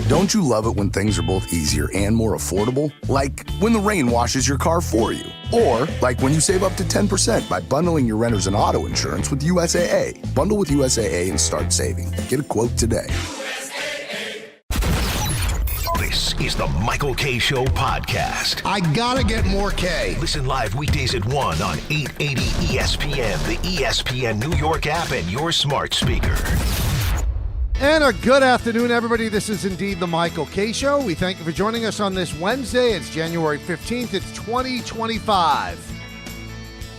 Don't you love it when things are both easier and more affordable? Like when the rain washes your car for you. Or like when you save up to 10% by bundling your renters and auto insurance with USAA. Bundle with USAA and start saving. Get a quote today. This is the Michael K. Show podcast. I gotta get more K. Listen live weekdays at 1 on 880 ESPN, the ESPN New York app, and your smart speaker. And a good afternoon, everybody. This is indeed the Michael K. Show. We thank you for joining us on this Wednesday. It's January 15th. It's 2025.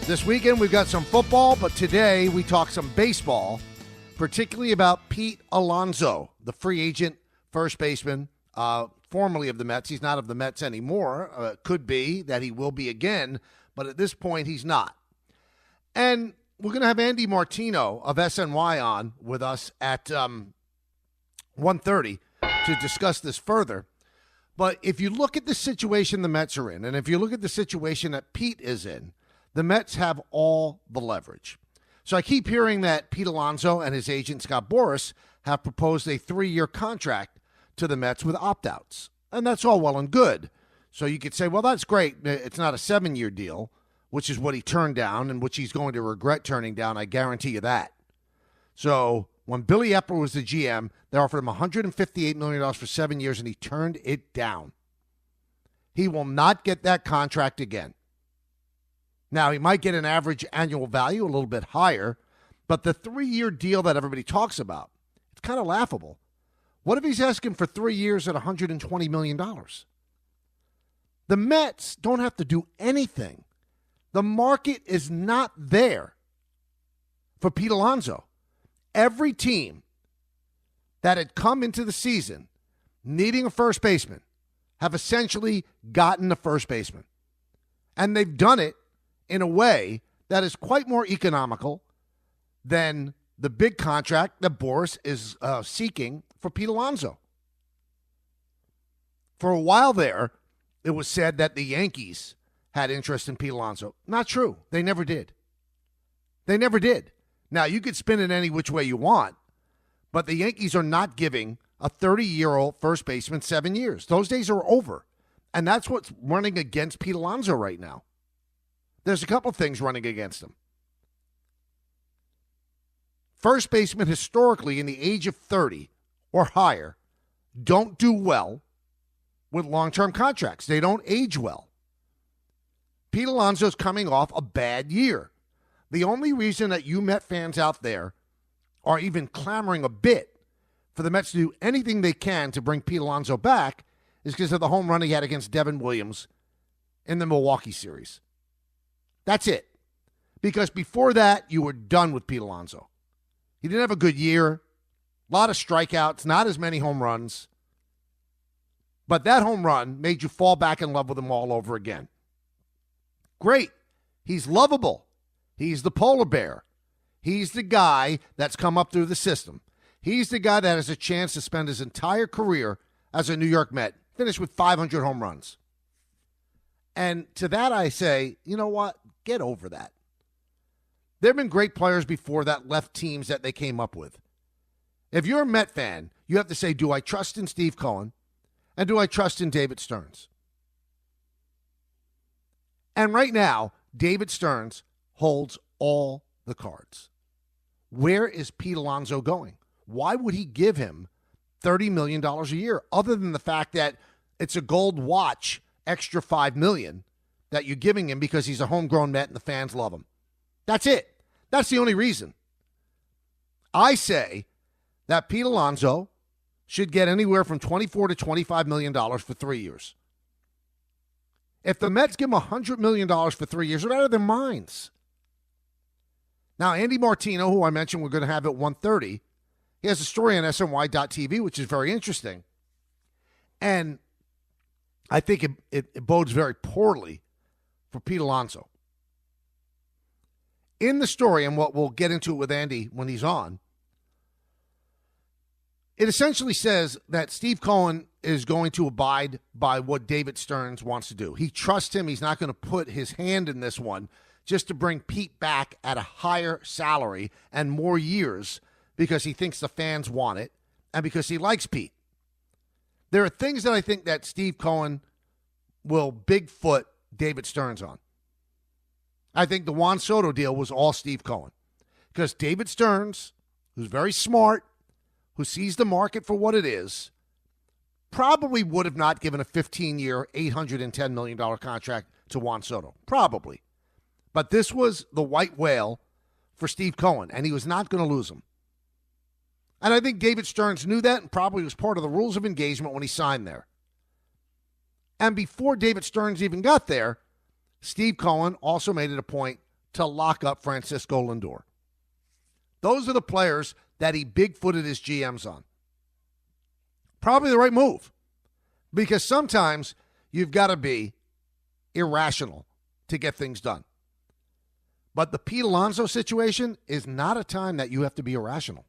This weekend, we've got some football, but today we talk some baseball, particularly about Pete Alonso, the free agent first baseman, formerly of the Mets. He's not of the Mets anymore. Could be that he will be again, but at this point, he's not. And we're going to have Andy Martino of SNY on with us at 1:30 to discuss this further. But if you look at the situation the Mets are in, and if you look at the situation that Pete is in, the Mets have all the leverage. So I keep hearing that Pete Alonso and his agent, Scott Boras, have proposed a 3-year contract to the Mets with opt-outs. And that's all well and good. So you could say, well, that's great. It's not a 7-year deal, which is what he turned down and which he's going to regret turning down. I guarantee you that. So when Billy Epler was the GM, they offered him $158 million for 7 years, and he turned it down. He will not get that contract again. Now, he might get an average annual value a little bit higher, but the 3-year deal that everybody talks about, it's kind of laughable. What if he's asking for 3 years at $120 million? The Mets don't have to do anything. The market is not there for Pete Alonso. Every team that had come into the season needing a first baseman have essentially gotten a first baseman. And they've done it in a way that is quite more economical than the big contract that Boras is seeking for Pete Alonso. For a while there, it was said that the Yankees had interest in Pete Alonso. Not true. They never did. They never did. Now, you could spin it any which way you want, but the Yankees are not giving a 30-year-old first baseman 7 years. Those days are over, and that's what's running against Pete Alonso right now. There's a couple things running against him. First basemen historically in the age of 30 or higher don't do well with long-term contracts. They don't age well. Pete Alonso's coming off a bad year. The only reason that you Met fans out there are even clamoring a bit for the Mets to do anything they can to bring Pete Alonso back is because of the home run he had against Devin Williams in the Milwaukee series. That's it. Because before that, you were done with Pete Alonso. He didn't have a good year. A lot of strikeouts, not as many home runs. But that home run made you fall back in love with him all over again. Great. He's lovable. He's the polar bear. He's the guy that's come up through the system. He's the guy that has a chance to spend his entire career as a New York Met, finish with 500 home runs. And to that I say, you know what? Get over that. There have been great players before that left teams that they came up with. If you're a Met fan, you have to say, do I trust in Steve Cohen and do I trust in David Stearns? And right now, David Stearns holds all the cards. Where is Pete Alonso going? Why would he give him $30 million a year other than the fact that it's a gold watch, extra $5 million that you're giving him because he's a homegrown Met and the fans love him? That's it. That's the only reason. I say that Pete Alonso should get anywhere from $24 to $25 million for 3 years. If the Mets give him $100 million for 3 years, they're out of their minds. Now, Andy Martino, who I mentioned we're going to have at 1:30, he has a story on SNY.TV, which is very interesting. And I think it bodes very poorly for Pete Alonso. In the story, and what we'll get into it with Andy when he's on, it essentially says that Steve Cohen is going to abide by what David Stearns wants to do. He trusts him. He's not going to put his hand in this one just to bring Pete back at a higher salary and more years because he thinks the fans want it and because he likes Pete. There are things that I think that Steve Cohen will Bigfoot David Stearns on. I think the Juan Soto deal was all Steve Cohen. Because David Stearns, who's very smart, who sees the market for what it is, probably would have not given a 15-year, $810 million contract to Juan Soto. Probably. But this was the white whale for Steve Cohen, and he was not going to lose him. And I think David Stearns knew that and probably was part of the rules of engagement when he signed there. And before David Stearns even got there, Steve Cohen also made it a point to lock up Francisco Lindor. Those are the players that he bigfooted his GMs on. Probably the right move. Because sometimes you've got to be irrational to get things done. But the Pete Alonso situation is not a time that you have to be irrational.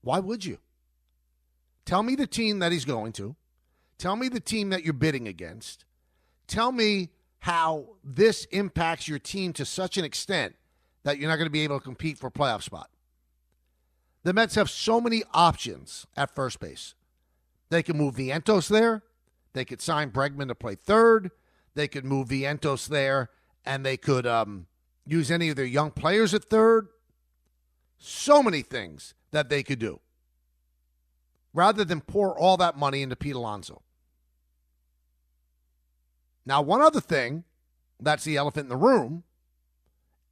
Why would you? Tell me the team that he's going to. Tell me the team that you're bidding against. Tell me how this impacts your team to such an extent that you're not going to be able to compete for a playoff spot. The Mets have so many options at first base. They could move Vientos there. They could sign Bregman to play third. They could move Vientos there, and they could use any of their young players at third. So many things that they could do rather than pour all that money into Pete Alonso. Now, one other thing, that's the elephant in the room,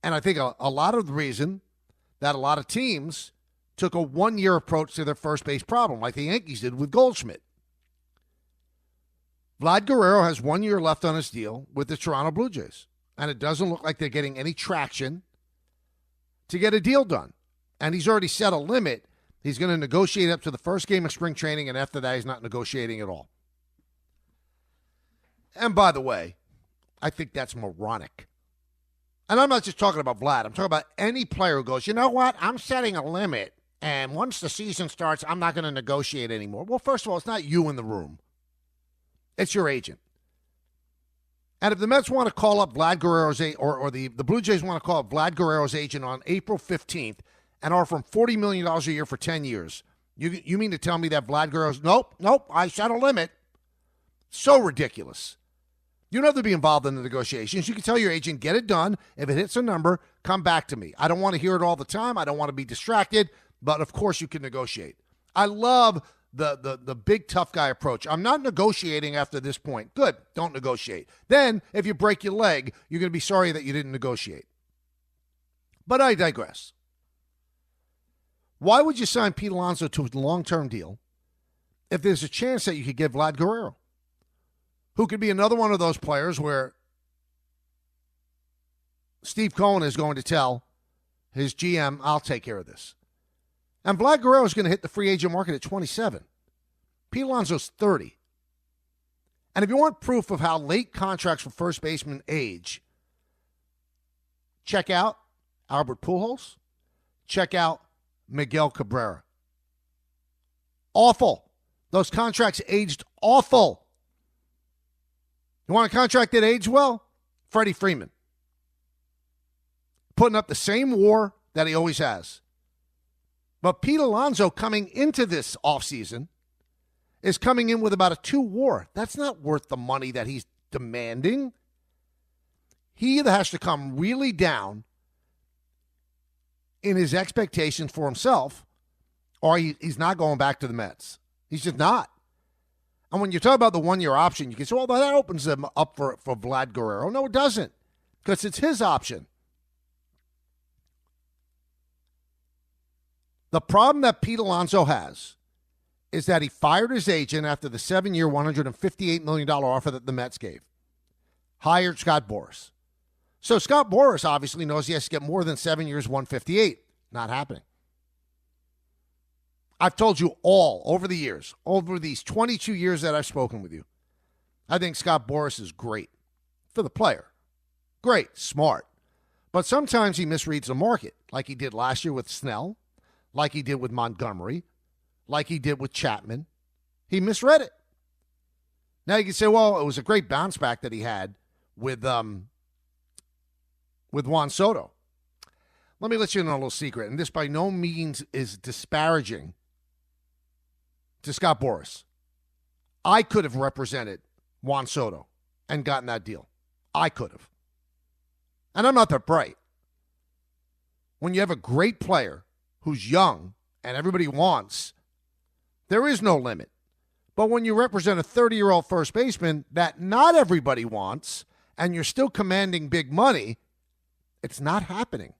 and I think a lot of the reason that a lot of teams took a one-year approach to their first base problem, like the Yankees did with Goldschmidt. Vlad Guerrero has 1 year left on his deal with the Toronto Blue Jays, and it doesn't look like they're getting any traction to get a deal done. And he's already set a limit. He's going to negotiate up to the first game of spring training, and after that, he's not negotiating at all. And by the way, I think that's moronic. And I'm not just talking about Vlad. I'm talking about any player who goes, you know what, I'm setting a limit, and once the season starts, I'm not going to negotiate anymore. Well, first of all, it's not you in the room. It's your agent. And if the Mets want to call up Vlad Guerrero's or the Blue Jays want to call up Vlad Guerrero's agent on April 15th and offer him $40 million a year for 10 years, you mean to tell me that Vlad Guerrero's, nope, I set a limit. So ridiculous. You don't have to be involved in the negotiations. You can tell your agent, get it done. If it hits a number, come back to me. I don't want to hear it all the time. I don't want to be distracted, but of course you can negotiate. I love the big tough guy approach. I'm not negotiating after this point. Good, don't negotiate. Then, if you break your leg, you're going to be sorry that you didn't negotiate. But I digress. Why would you sign Pete Alonso to a long-term deal if there's a chance that you could get Vlad Guerrero, who could be another one of those players where Steve Cohen is going to tell his GM, I'll take care of this. And Vlad Guerrero is going to hit the free agent market at 27. Pete Alonso's 30. And if you want proof of how late contracts for first basemen age, check out Albert Pujols. Check out Miguel Cabrera. Awful. Those contracts aged awful. You want a contract that aged well? Freddie Freeman. Putting up the same WAR that he always has. But Pete Alonso coming into this offseason is coming in with about a 2 WAR. That's not worth the money that he's demanding. He either has to come really down in his expectations for himself, or he's not going back to the Mets. He's just not. And when you talk about the 1 year option, you can say, well, that opens them up for Vlad Guerrero. No, it doesn't, because it's his option. The problem that Pete Alonso has is that he fired his agent after the 7-year, $158 million offer that the Mets gave. Hired Scott Boras. So Scott Boras obviously knows he has to get more than 7 years, $158. Not happening. I've told you all over the years, over these 22 years that I've spoken with you, I think Scott Boras is great for the player. Great, smart. But sometimes he misreads the market, like he did last year with Snell, like he did with Montgomery, like he did with Chapman. He misread it. Now you can say, well, it was a great bounce back that he had with Juan Soto. Let me let you in on a little secret, and this by no means is disparaging to Scott Boras. I could have represented Juan Soto and gotten that deal. I could have. And I'm not that bright. When you have a great player who's young and everybody wants, there is no limit. But when you represent a 30-year-old first baseman that not everybody wants and you're still commanding big money, it's not happening.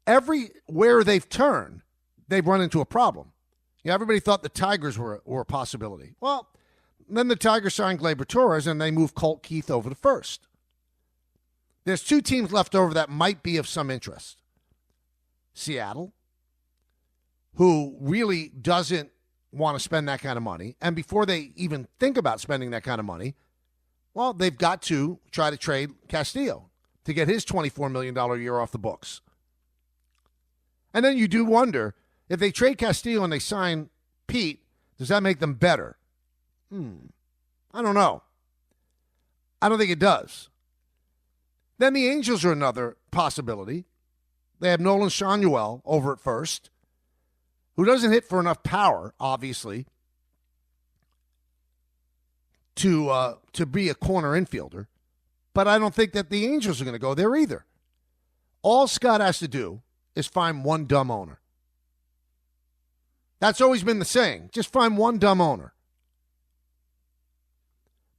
Everywhere they've turned, they've run into a problem. Yeah, everybody thought the Tigers were a possibility. Well, then the Tigers signed Gleyber Torres and they moved Colt Keith over to first. There's two teams left over that might be of some interest. Seattle, who really doesn't want to spend that kind of money. And before they even think about spending that kind of money, well, they've got to try to trade Castillo to get his $24 million a year off the books. And then you do wonder, if they trade Castillo and they sign Pete, does that make them better? I don't know. I don't think it does. Then the Angels are another possibility. They have Nolan Schanuel over at first, who doesn't hit for enough power, obviously, to be a corner infielder. But I don't think that the Angels are going to go there either. All Scott has to do is find one dumb owner. That's always been the saying. Just find one dumb owner.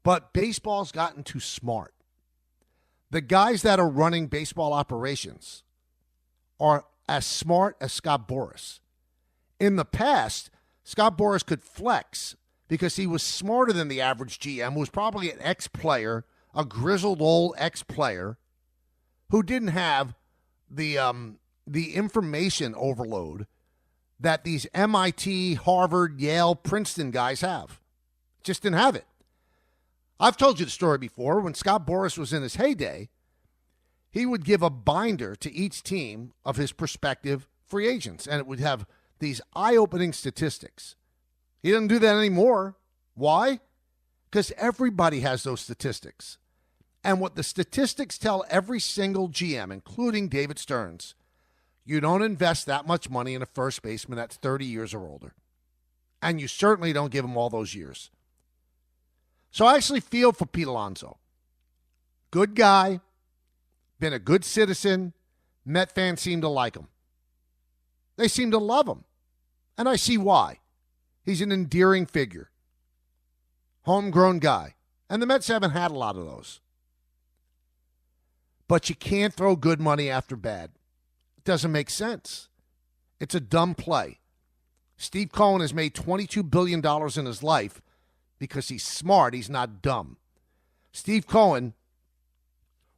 But baseball's gotten too smart. The guys that are running baseball operations are as smart as Scott Boras. In the past, Scott Boras could flex because he was smarter than the average GM, who was probably an ex-player, a grizzled old ex-player, who didn't have the information overload that these MIT, Harvard, Yale, Princeton guys have. Just didn't have it. I've told you the story before. When Scott Boras was in his heyday, he would give a binder to each team of his prospective free agents, and it would have these eye-opening statistics. He doesn't do that anymore. Why? Because everybody has those statistics. And what the statistics tell every single GM, including David Stearns, you don't invest that much money in a first baseman that's 30 years or older. And you certainly don't give him all those years. So I actually feel for Pete Alonso. Good guy, been a good citizen. Met fans seem to like him. They seem to love him. And I see why. He's an endearing figure. Homegrown guy. And the Mets haven't had a lot of those. But you can't throw good money after bad. It doesn't make sense. It's a dumb play. Steve Cohen has made $22 billion in his life because he's smart. He's not dumb. Steve Cohen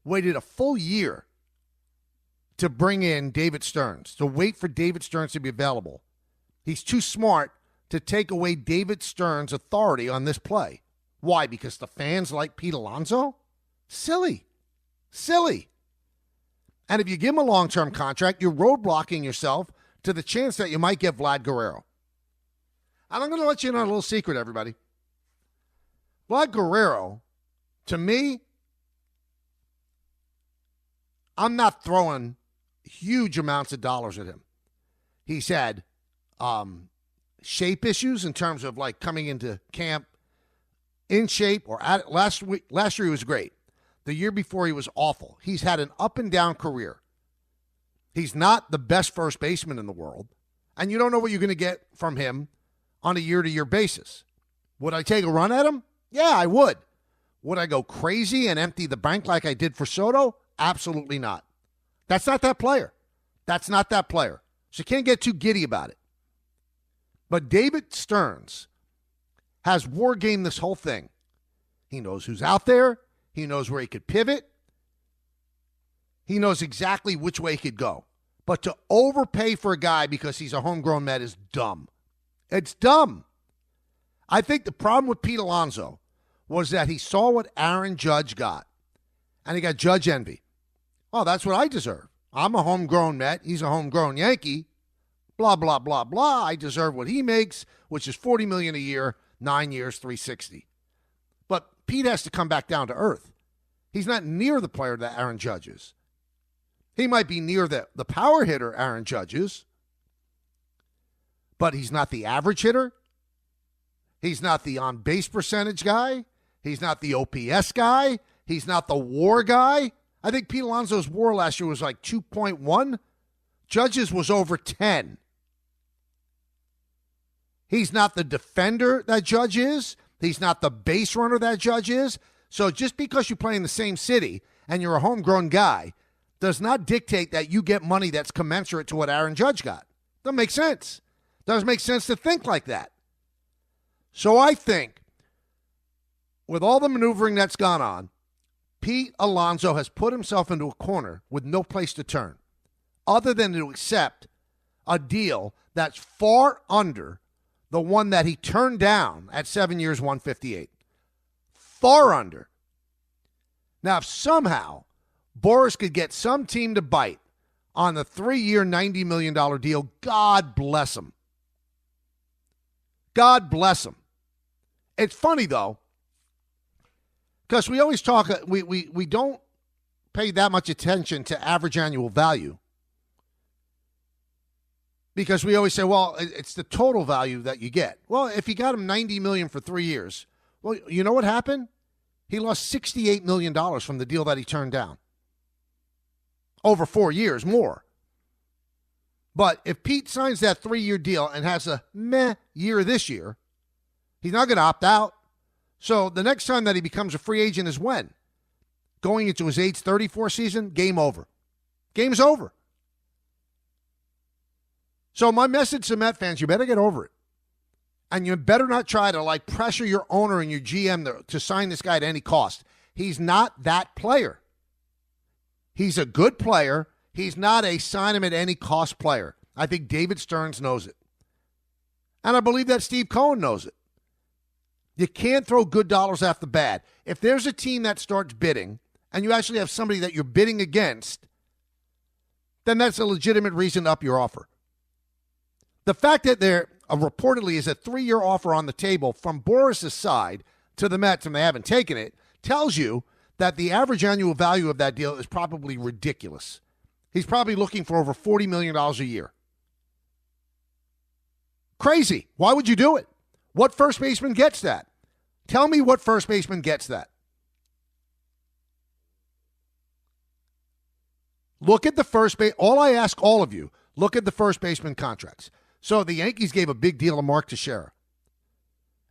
waited a full year to bring in David Stearns, to wait for David Stearns to be available. He's too smart to take away David Stearns' authority on this play. Why? Because the fans like Pete Alonso? Silly. Silly. And if you give him a long-term contract, you're roadblocking yourself to the chance that you might get Vlad Guerrero. And I'm going to let you in on a little secret, everybody. Vlad Guerrero, to me, I'm not throwing huge amounts of dollars at him. He's had shape issues in terms of like coming into camp in shape or at last year he was great. The year before he was awful. He's had an up and down career. He's not the best first baseman in the world, and you don't know what you're going to get from him on a year-to-year basis. Would I take a run at him? Yeah, I would. Would I go crazy and empty the bank like I did for Soto? Absolutely not. That's not that player. That's not that player. So you can't get too giddy about it. But David Stearns has war gamed this whole thing. He knows who's out there. He knows where he could pivot. He knows exactly which way he could go. But to overpay for a guy because he's a homegrown Met is dumb. It's dumb. I think the problem with Pete Alonso was that he saw what Aaron Judge got. And he got Judge envy. Oh, that's what I deserve. I'm a homegrown Met. He's a homegrown Yankee. Blah, blah, blah, blah. I deserve what he makes, which is $40 million a year, 9 years, $360. But Pete has to come back down to earth. He's not near the player that Aaron Judge is. He might be near the power hitter Aaron Judge is, but he's not the average hitter. He's not the on-base percentage guy. He's not the OPS guy. He's not the WAR guy. I think Pete Alonso's WAR last year was like 2.1. Judge's was over 10. He's not the defender that Judge is. He's not the base runner that Judge is. So just because you play in the same city and you're a homegrown guy does not dictate that you get money that's commensurate to what Aaron Judge got. Doesn't make sense. Doesn't make sense to think like that. So I think with all the maneuvering that's gone on, Pete Alonso has put himself into a corner with no place to turn other than to accept a deal that's far under the one that he turned down at 7 years, 158. Far under. Now, if somehow Boras could get some team to bite on the 3-year, $90 million deal, God bless him. God bless him. It's funny, though, because we always talk, we don't pay that much attention to average annual value. Because we always say, well, it's the total value that you get. Well, if you got him $90 million for 3 years, well, you know what happened? He lost $68 million from the deal that he turned down. Over 4 years, more. But if Pete signs that 3-year deal and has a meh year this year, he's not going to opt out. So the next time that he becomes a free agent is when? Going into his age 34 season, game over. Game's over. So my message to Met fans, you better get over it. And you better not try to pressure your owner and your GM to sign this guy at any cost. He's not that player. He's a good player. He's not a sign him at any cost player. I think David Stearns knows it. And I believe that Steve Cohen knows it. You can't throw good dollars after bad. If there's a team that starts bidding and you actually have somebody that you're bidding against, then that's a legitimate reason to up your offer. The fact that there reportedly is a 3-year offer on the table from Boras' side to the Mets and they haven't taken it tells you that the average annual value of that deal is probably ridiculous. He's probably looking for over $40 million a year. Crazy. Why would you do it? What first baseman gets that? Tell me what first baseman gets that. Look at the first base. All I ask all of you, look at the first baseman contracts. So the Yankees gave a big deal to Mark Teixeira.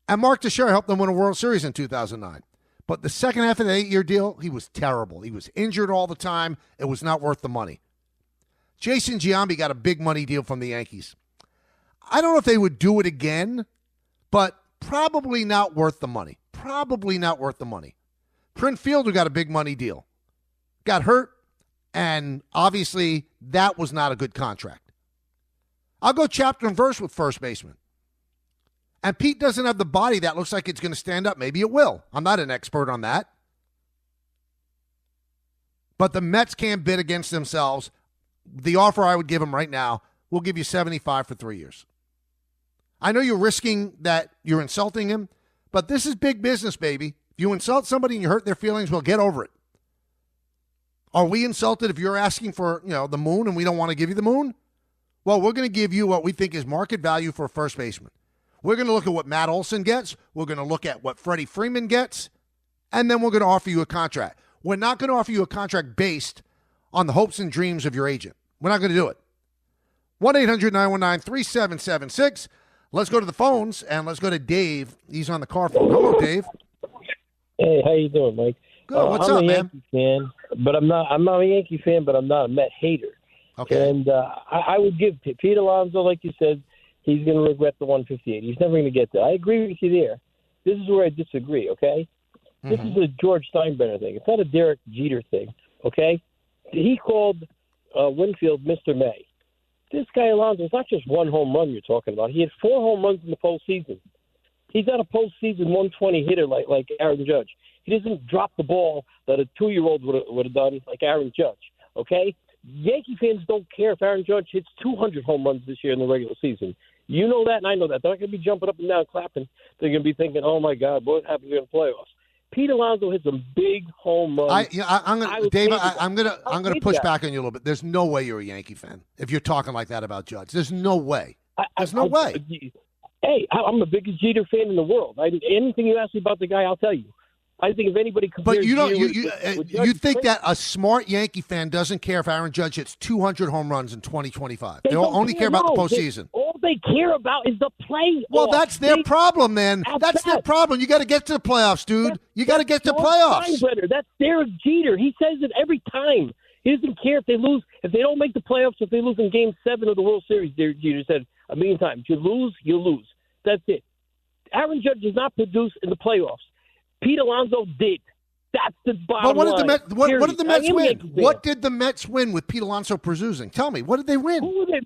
And Mark Teixeira helped them win a World Series in 2009. But the second half of the 8-year deal, he was terrible. He was injured all the time. It was not worth the money. Jason Giambi got a big money deal from the Yankees. I don't know if they would do it again, but probably not worth the money. Probably not worth the money. Prince Fielder got a big money deal. Got hurt, and obviously that was not a good contract. I'll go chapter and verse with first baseman. And Pete doesn't have the body that looks like it's going to stand up. Maybe it will. I'm not an expert on that. But the Mets can't bid against themselves. The offer I would give him right now, we'll give you $75 for 3 years. I know you're risking that you're insulting him, but this is big business, baby. If you insult somebody and you hurt their feelings, well, get over it. Are we insulted if you're asking for, the moon and we don't want to give you the moon? Well, we're going to give you what we think is market value for a first baseman. We're going to look at what Matt Olson gets. We're going to look at what Freddie Freeman gets. And then we're going to offer you a contract. We're not going to offer you a contract based on the hopes and dreams of your agent. We're not going to do it. 1-800-919-3776. Let's go to the phones, and let's go to Dave. He's on the car phone. Hello, Dave. Hey, how you doing, Mike? Good. What's up, man? I'm a Yankee fan, but I'm not a Yankee fan, but I'm not a Met hater. Okay. And I would give Pete Alonso, like you said, he's going to regret the 158. He's never going to get there. I agree with you there. This is where I disagree, okay? This is a George Steinbrenner thing. It's not a Derek Jeter thing, okay? He called Winfield Mr. May. This guy Alonso, it's not just one home run you're talking about. He had 4 home runs in the postseason. He's not a postseason 120 hitter like Aaron Judge. He doesn't drop the ball that a 2-year-old would have done like Aaron Judge, okay? Yankee fans don't care if Aaron Judge hits 200 home runs this year in the regular season. You know that, and I know that. They're not going to be jumping up and down clapping. They're going to be thinking, oh, my God, what happened in the playoffs? Pete Alonso hits some big home runs. I'm gonna push back on you a little bit. There's no way you're a Yankee fan if you're talking like that about Judge. There's no way. There's no way. Hey, I'm the biggest Jeter fan in the world. Anything you ask me about the guy, I'll tell you. I think if anybody compares But you don't. Jeter with Judge, You think that a smart Yankee fan doesn't care if Aaron Judge hits 200 home runs in 2025? They don't only care about the postseason. All they care about is the playoffs. Well, that's their problem, then. That's their problem. You got to get to the playoffs, dude. You got to get to the playoffs. That's Derek Jeter. He says it every time. He doesn't care if they lose, if they don't make the playoffs, if they lose in Game 7 of the World Series. Derek Jeter said a million times, you lose, you lose. That's it. Aaron Judge does not produce in the playoffs. Pete Alonso did. That's the bottom line. What did the Mets win? What did the Mets win with Pete Alonso producing? Tell me, what did they win? Who did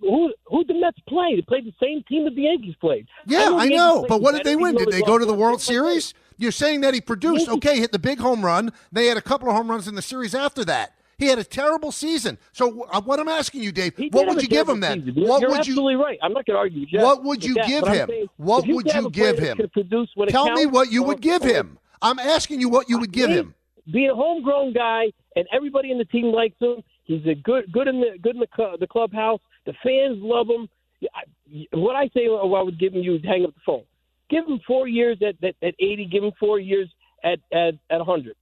the Mets play? They played the same team that the Yankees played. Yeah, I know. But what did they win? Did they go to the World Series? You're saying that he produced. Okay, hit the big home run. They had a couple of home runs in the series after that. He had a terrible season. So what I'm asking you, Dave, what would you give him then? You're absolutely right. I'm not going to argue with you. What would you give him? What would you give him? Tell me what you would give him. I'm asking you what you would give him. Being a homegrown guy, and everybody in the team likes him. He's a good in the clubhouse. The fans love him. What I say, I would give him, you would hang up the phone. Give him 4 years at 80. Give him 4 years at 100.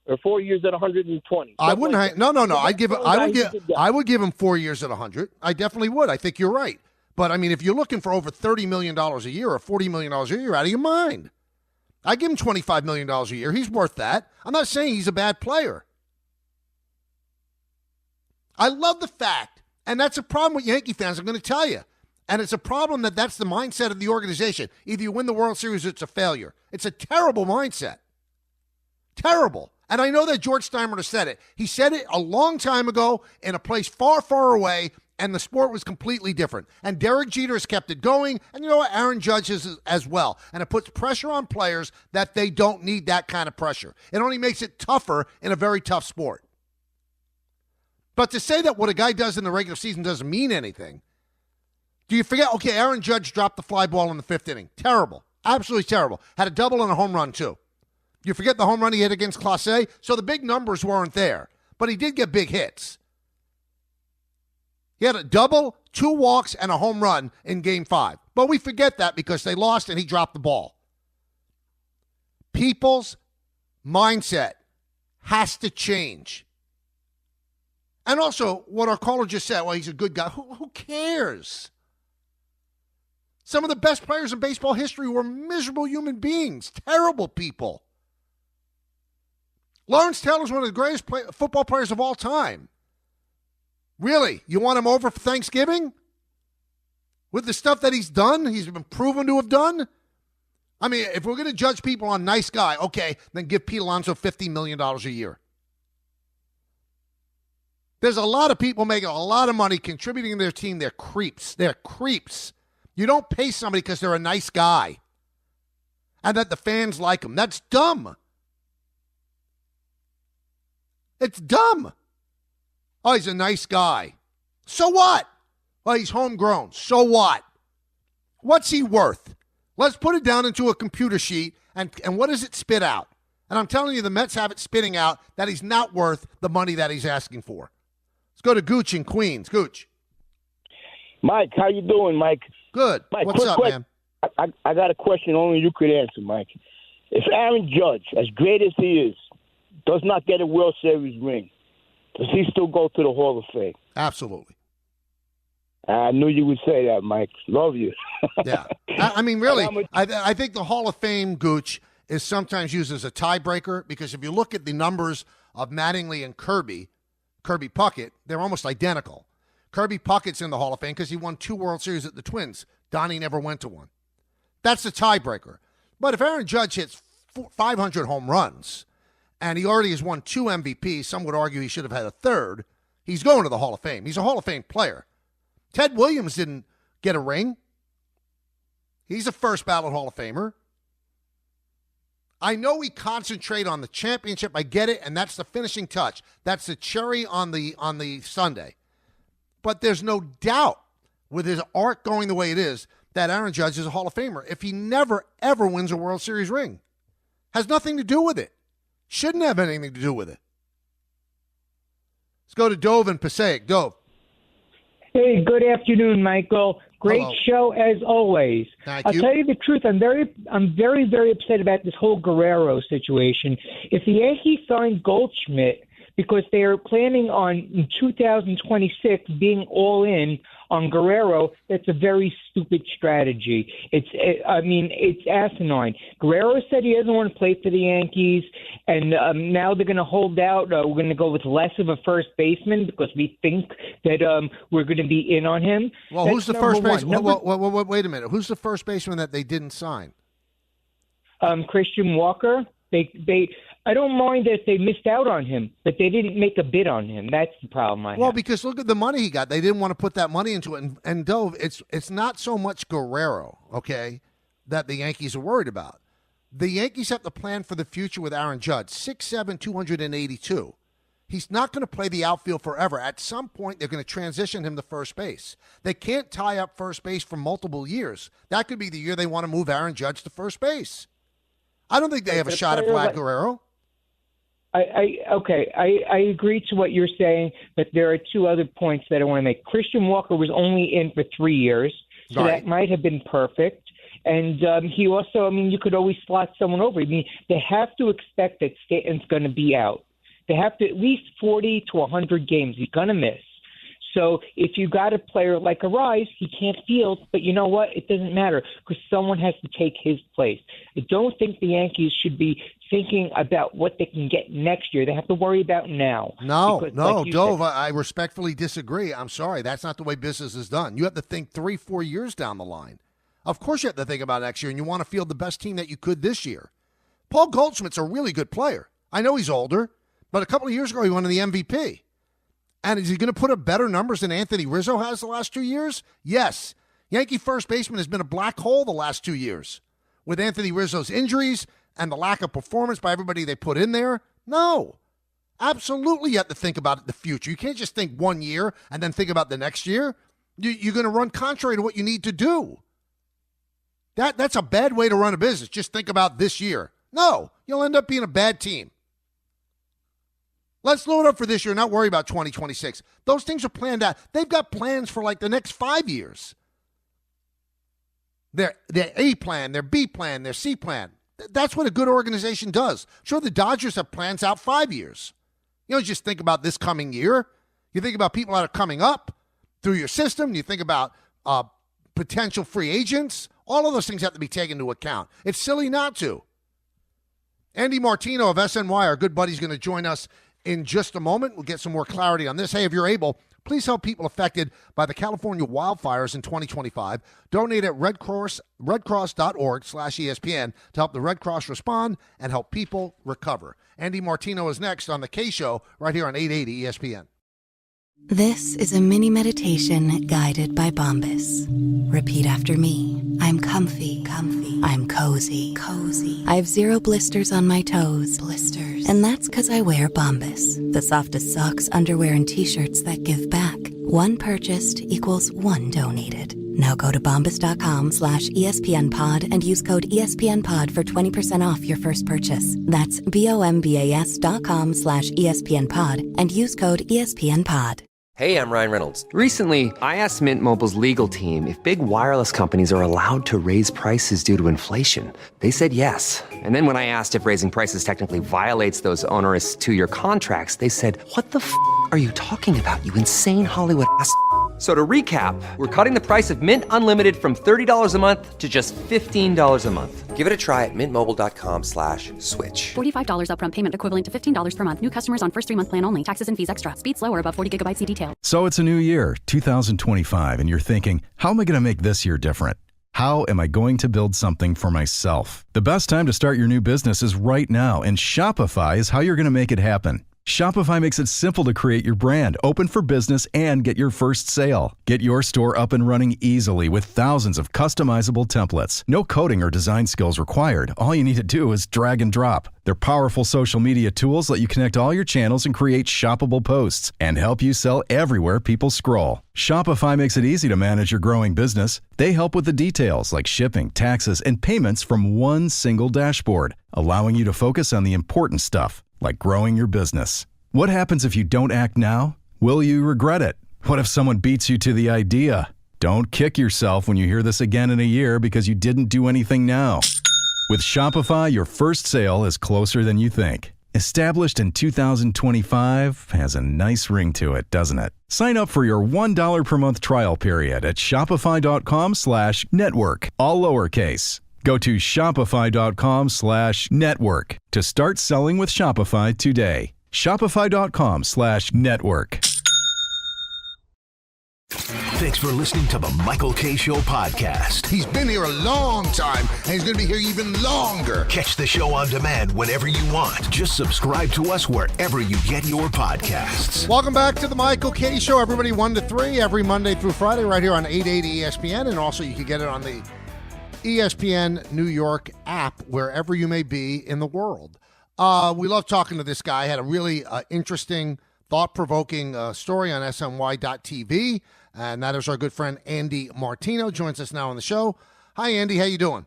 Or 4 years at 120. I wouldn't. No. I would give him 4 years at 100. I definitely would. I think you're right. But I mean, if you're looking for over $30 million a year or $40 million a year, you're out of your mind. I give him $25 million a year. He's worth that. I'm not saying he's a bad player. I love the fact, and that's a problem with Yankee fans, I'm going to tell you. And it's a problem that's the mindset of the organization. Either you win the World Series or it's a failure. It's a terrible mindset. Terrible. And I know that George Steinbrenner said it. He said it a long time ago in a place far, far away, and the sport was completely different. And Derek Jeter has kept it going, and you know what? Aaron Judge is as well. And it puts pressure on players that they don't need that kind of pressure. It only makes it tougher in a very tough sport. But to say that what a guy does in the regular season doesn't mean anything, do you forget? Okay, Aaron Judge dropped the fly ball in the fifth inning. Terrible. Absolutely terrible. Had a double and a home run, too. You forget the home run he hit against Clase? So the big numbers weren't there, but he did get big hits. He had a double, 2 walks, and a home run in Game 5. But we forget that because they lost and he dropped the ball. People's mindset has to change. And also, what our caller just said, well, he's a good guy. Who cares? Some of the best players in baseball history were miserable human beings, terrible people. Lawrence Taylor's one of the greatest football players of all time. Really? You want him over for Thanksgiving? With the stuff that he's done, he's been proven to have done? I mean, if we're going to judge people on nice guy, okay, then give Pete Alonso $50 million a year. There's a lot of people making a lot of money contributing to their team. They're creeps. They're creeps. You don't pay somebody because they're a nice guy and that the fans like them. That's dumb. It's dumb. Oh, he's a nice guy. So what? Well, he's homegrown. So what? What's he worth? Let's put it down into a computer sheet, and what does it spit out? And I'm telling you, the Mets have it spitting out that he's not worth the money that he's asking for. Let's go to Gooch in Queens. Gooch. Mike, how you doing, Mike? Good. Mike, what's up, man? I got a question only you could answer, Mike. If Aaron Judge, as great as he is, does not get a World Series ring, does he still go to the Hall of Fame? Absolutely. I knew you would say that, Mike. Love you. Yeah. I mean, really, I think the Hall of Fame, Gooch, is sometimes used as a tiebreaker because if you look at the numbers of Mattingly and Kirby Puckett, they're almost identical. Kirby Puckett's in the Hall of Fame because he won 2 World Series at the Twins. Donnie never went to one. That's the tiebreaker. But if Aaron Judge hits 500 home runs and he already has won 2 MVPs, some would argue he should have had a third, he's going to the Hall of Fame. He's a Hall of Fame player. Ted Williams didn't get a ring. He's a first ballot Hall of Famer. I know we concentrate on the championship. I get it, and that's the finishing touch. That's the cherry on the sundae. But there's no doubt with his arc going the way it is that Aaron Judge is a Hall of Famer. If he never, ever wins a World Series ring, has nothing to do with it. Shouldn't have anything to do with it. Let's go to Dove and Passaic. Dove. Hey, good afternoon, Michael. Great Hello. show as always. Thank you. I'll tell you the truth. I'm very, very upset about this whole Guerrero situation. If the Yankees signed Goldschmidt because they are planning on in 2026 being all in on Guerrero, that's a very stupid strategy. It's asinine. Guerrero said he doesn't want to play for the Yankees, and now they're going to hold out. We're going to go with less of a first baseman because we think that we're going to be in on him. Well, That's who's the number first one. baseman? Wait a minute. Who's the first baseman that they didn't sign? Christian Walker. I don't mind that they missed out on him, but they didn't make a bid on him. That's the problem I have. Well, because look at the money he got. They didn't want to put that money into it. And Dove, it's not so much Guerrero, okay, that the Yankees are worried about. The Yankees have to plan for the future with Aaron Judge, 6'7", 282. He's not going to play the outfield forever. At some point, they're going to transition him to first base. They can't tie up first base for multiple years. That could be the year they want to move Aaron Judge to first base. I don't think they have a shot at Vlad Guerrero. I agree to what you're saying, but there are two other points that I want to make. Christian Walker was only in for 3 years, so Right. that might have been perfect. And he also, you could always slot someone over. They have to expect that Stanton's going to be out. They have to at least 40 to 100 games. He's going to miss. So if you got a player like Arise, he can't field, but you know what? It doesn't matter because someone has to take his place. I don't think the Yankees should be thinking about what they can get next year. They have to worry about now. No, Because, like you Dove, said- I respectfully disagree. I'm sorry. That's not the way business is done. You have to think 3-4 years down the line. Of course you have to think about next year, and you want to field the best team that you could this year. Paul Goldschmidt's a really good player. I know he's older, but a couple of years ago he won the MVP. And is he going to put up better numbers than Anthony Rizzo has the last 2 years? Yes. Yankee first baseman has been a black hole the last 2 years with Anthony Rizzo's injuries and the lack of performance by everybody they put in there. No. Absolutely, you have to think about the future. You can't just think 1 year and then think about the next year. You're going to run contrary to what you need to do. That's a bad way to run a business. Just think about this year. No, you'll end up being a bad team. Let's load up for this year, not worry about 2026. Those things are planned out. They've got plans for like the next 5 years. Their A plan, their B plan, their C plan. That's what a good organization does. Sure, the Dodgers have plans out 5 years. You don't just think about this coming year. You think about people that are coming up through your system. You think about potential free agents. All of those things have to be taken into account. It's silly not to. Andy Martino of SNY, our good buddy, is going to join us in just a moment. We'll get some more clarity on this. Hey, if you're able, please help people affected by the California wildfires in 2025. Donate at redcross.org/ESPN to help the Red Cross respond and help people recover. Andy Martino is next on the K Show right here on 880 ESPN. This is a mini meditation guided by Bombas. Repeat after me. I'm comfy. I'm cozy. I have 0 blisters on my toes. And that's because I wear Bombas, the softest socks, underwear, and T-shirts that give back. One purchased equals one donated. Now go to bombas.com/ESPNpod and use code ESPNpod for 20% off your first purchase. That's BOMBAS.com/ESPNpod and use code ESPNpod. Hey, I'm Ryan Reynolds. Recently, I asked Mint Mobile's legal team if big wireless companies are allowed to raise prices due to inflation. They said yes. And then when I asked if raising prices technically violates those onerous 2-year contracts, they said, "What the f*** are you talking about, you insane Hollywood ass?" So to recap, we're cutting the price of Mint Unlimited from $30 a month to just $15 a month. Give it a try at mintmobile.com/switch. $45 upfront payment equivalent to $15 per month. New customers on first 3-month plan only. Taxes and fees extra. Speed slower above 40 gigabytes. See detail. So it's a new year, 2025, and you're thinking, how am I going to make this year different? How am I going to build something for myself? The best time to start your new business is right now, and Shopify is how you're going to make it happen. Shopify makes it simple to create your brand, open for business, and get your first sale. Get your store up and running easily with thousands of customizable templates. No coding or design skills required. All you need to do is drag and drop. Their powerful social media tools let you connect all your channels and create shoppable posts and help you sell everywhere people scroll. Shopify makes it easy to manage your growing business. They help with the details like shipping, taxes, and payments from one single dashboard, allowing you to focus on the important stuff, like growing your business. What happens if you don't act now? Will you regret it? What if someone beats you to the idea? Don't kick yourself when you hear this again in a year because you didn't do anything now. With Shopify, your first sale is closer than you think. Established in 2025 has a nice ring to it, doesn't it? Sign up for your $1 per month trial period at shopify.com/network, all lowercase. Go to shopify.com/network to start selling with Shopify today. Shopify.com/network. Thanks for listening to the Michael K. Show podcast. He's been here a long time, and he's going to be here even longer. Catch the show on demand whenever you want. Just subscribe to us wherever you get your podcasts. Welcome back to the Michael K. Show, everybody, 1 to 3, every Monday through Friday, right here on 880 ESPN, and also you can get it on the ESPN New York app, wherever you may be in the world. We love talking to this guy. Had a really interesting, thought-provoking story on SNY.TV, and that is our good friend Andy Martino, joins us now on the show. Hi, Andy. How you doing?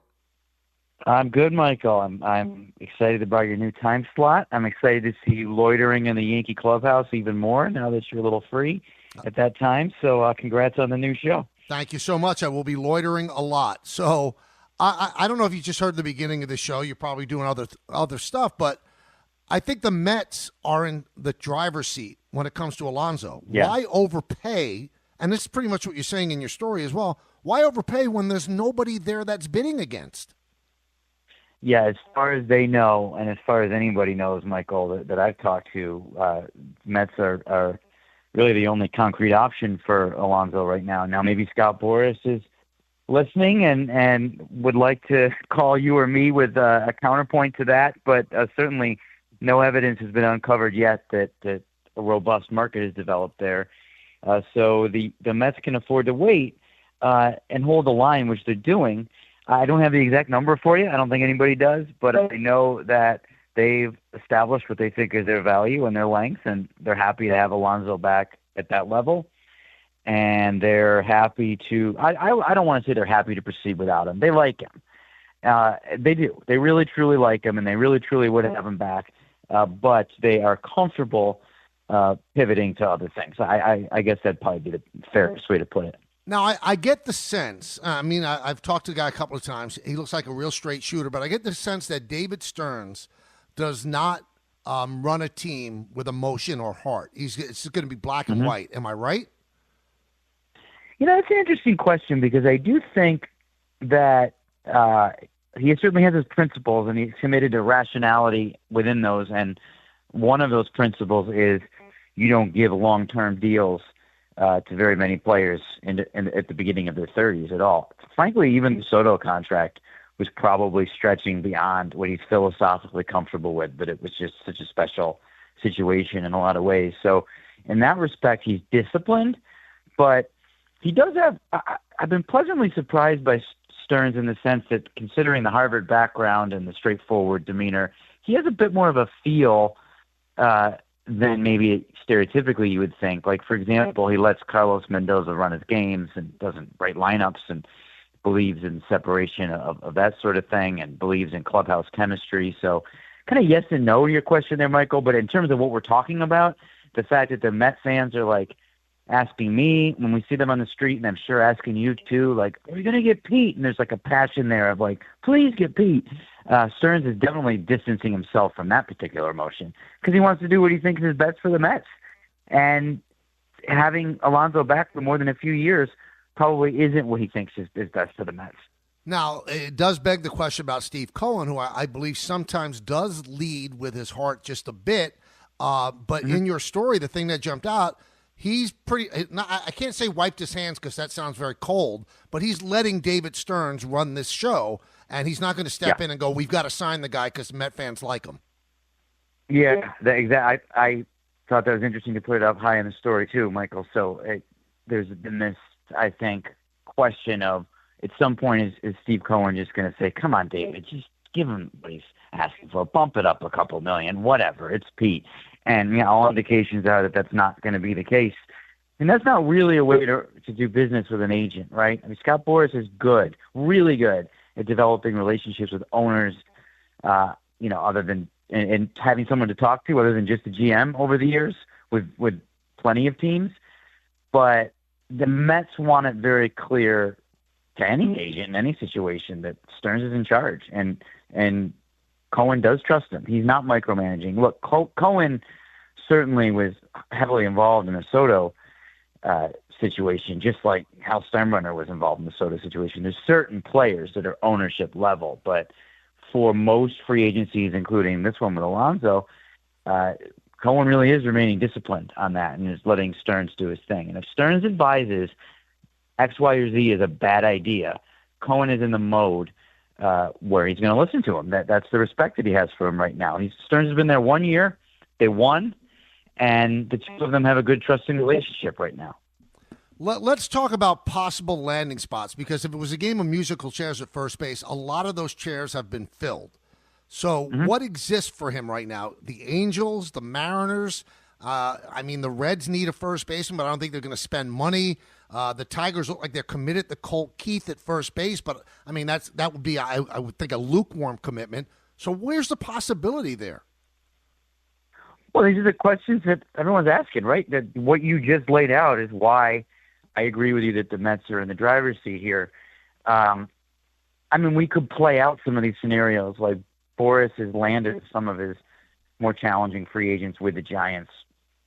I'm good, Michael. I'm excited about your new time slot. I'm excited to see you loitering in the Yankee clubhouse even more now that you're a little free at that time. So congrats on the new show. Thank you so much. I will be loitering a lot. So I don't know if you just heard the beginning of the show. You're probably doing other stuff, but I think the Mets are in the driver's seat when it comes to Alonso. Yeah. Why overpay? And this is pretty much what you're saying in your story as well. Why overpay when there's nobody there that's bidding against? Yeah, as far as they know, and as far as anybody knows, Michael, that I've talked to, Mets are really the only concrete option for Alonso right now. Now, maybe Scott Boras is listening and would like to call you or me with a counterpoint to that, but certainly no evidence has been uncovered yet that a robust market is developed there. So the Mets can afford to wait and hold the line, which they're doing. I don't have the exact number for you. I don't think anybody does, but I know that they've established what they think is their value and their length, and they're happy to have Alonso back at that level. And they're happy to I don't want to say they're happy to proceed without him. They like him. They do. They really, truly like him, and they really, truly would have him back. But they are comfortable pivoting to other things. I guess that'd probably be the fairest way to put it. Now, I get the sense, I've talked to the guy a couple of times. He looks like a real straight shooter, but I get the sense that David Stearns does not run a team with emotion or heart. It's going to be black and white. Am I right? You know, it's an interesting question because I do think that he certainly has his principles, and he's committed to rationality within those. And one of those principles is you don't give long-term deals to very many players at the beginning of their 30s at all. Frankly, even the Soto contract was probably stretching beyond what he's philosophically comfortable with, but it was just such a special situation in a lot of ways. So in that respect, he's disciplined, but he does have – I've been pleasantly surprised by Stearns in the sense that considering the Harvard background and the straightforward demeanor, he has a bit more of a feel than maybe stereotypically you would think. Like, for example, he lets Carlos Mendoza run his games and doesn't write lineups and believes in separation of that sort of thing and believes in clubhouse chemistry. So kind of yes and no to your question there, Michael. But in terms of what we're talking about, the fact that the Met fans are like asking me when we see them on the street, and I'm sure asking you too, like, are we going to get Pete? And there's like a passion there of like, please get Pete. Stearns is definitely distancing himself from that particular emotion because he wants to do what he thinks is best for the Mets. And having Alonso back for more than a few years probably isn't what he thinks is best for the Mets. Now, it does beg the question about Steve Cohen, who I believe sometimes does lead with his heart just a bit. But in your story, the thing that jumped out, he's pretty – I can't say wiped his hands because that sounds very cold, but he's letting David Stearns run this show, and he's not going to step in and go, we've got to sign the guy because Met fans like him. Yeah, I thought that was interesting to put it up high in the story too, Michael. So there's been this, I think, question of at some point is Steve Cohen just going to say, come on, David, just give him what he's asking for, bump it up a couple million, whatever, it's Pete. And all indications are that that's not going to be the case. And that's not really a way to do business with an agent, right? I mean, Scott Boras is good, really good at developing relationships with owners, other than and having someone to talk to other than just the GM over the years with plenty of teams. But the Mets want it very clear to any agent in any situation that Stearns is in charge, and Cohen does trust him. He's not micromanaging. Look, Cohen certainly was heavily involved in the Soto situation, just like Hal Steinbrenner was involved in the Soto situation. There's certain players that are ownership level, but for most free agencies, including this one with Alonso, Cohen really is remaining disciplined on that and is letting Stearns do his thing. And if Stearns advises X, Y, or Z is a bad idea, Cohen is in the mode where he's going to listen to him. That's the respect that he has for him right now. Stearns has been there 1 year. They won, and the two of them have a good, trusting relationship right now. Let's talk about possible landing spots, because if it was a game of musical chairs at first base, a lot of those chairs have been filled. So what exists for him right now? The Angels, the Mariners, the Reds need a first baseman, but I don't think they're going to spend money. The Tigers look like they're committed to Colt Keith at first base, but that would be, I would think, a lukewarm commitment. So where's the possibility there? Well, these are the questions that everyone's asking, right? That what you just laid out is why I agree with you that the Mets are in the driver's seat here. We could play out some of these scenarios, like Boras has landed some of his more challenging free agents with the Giants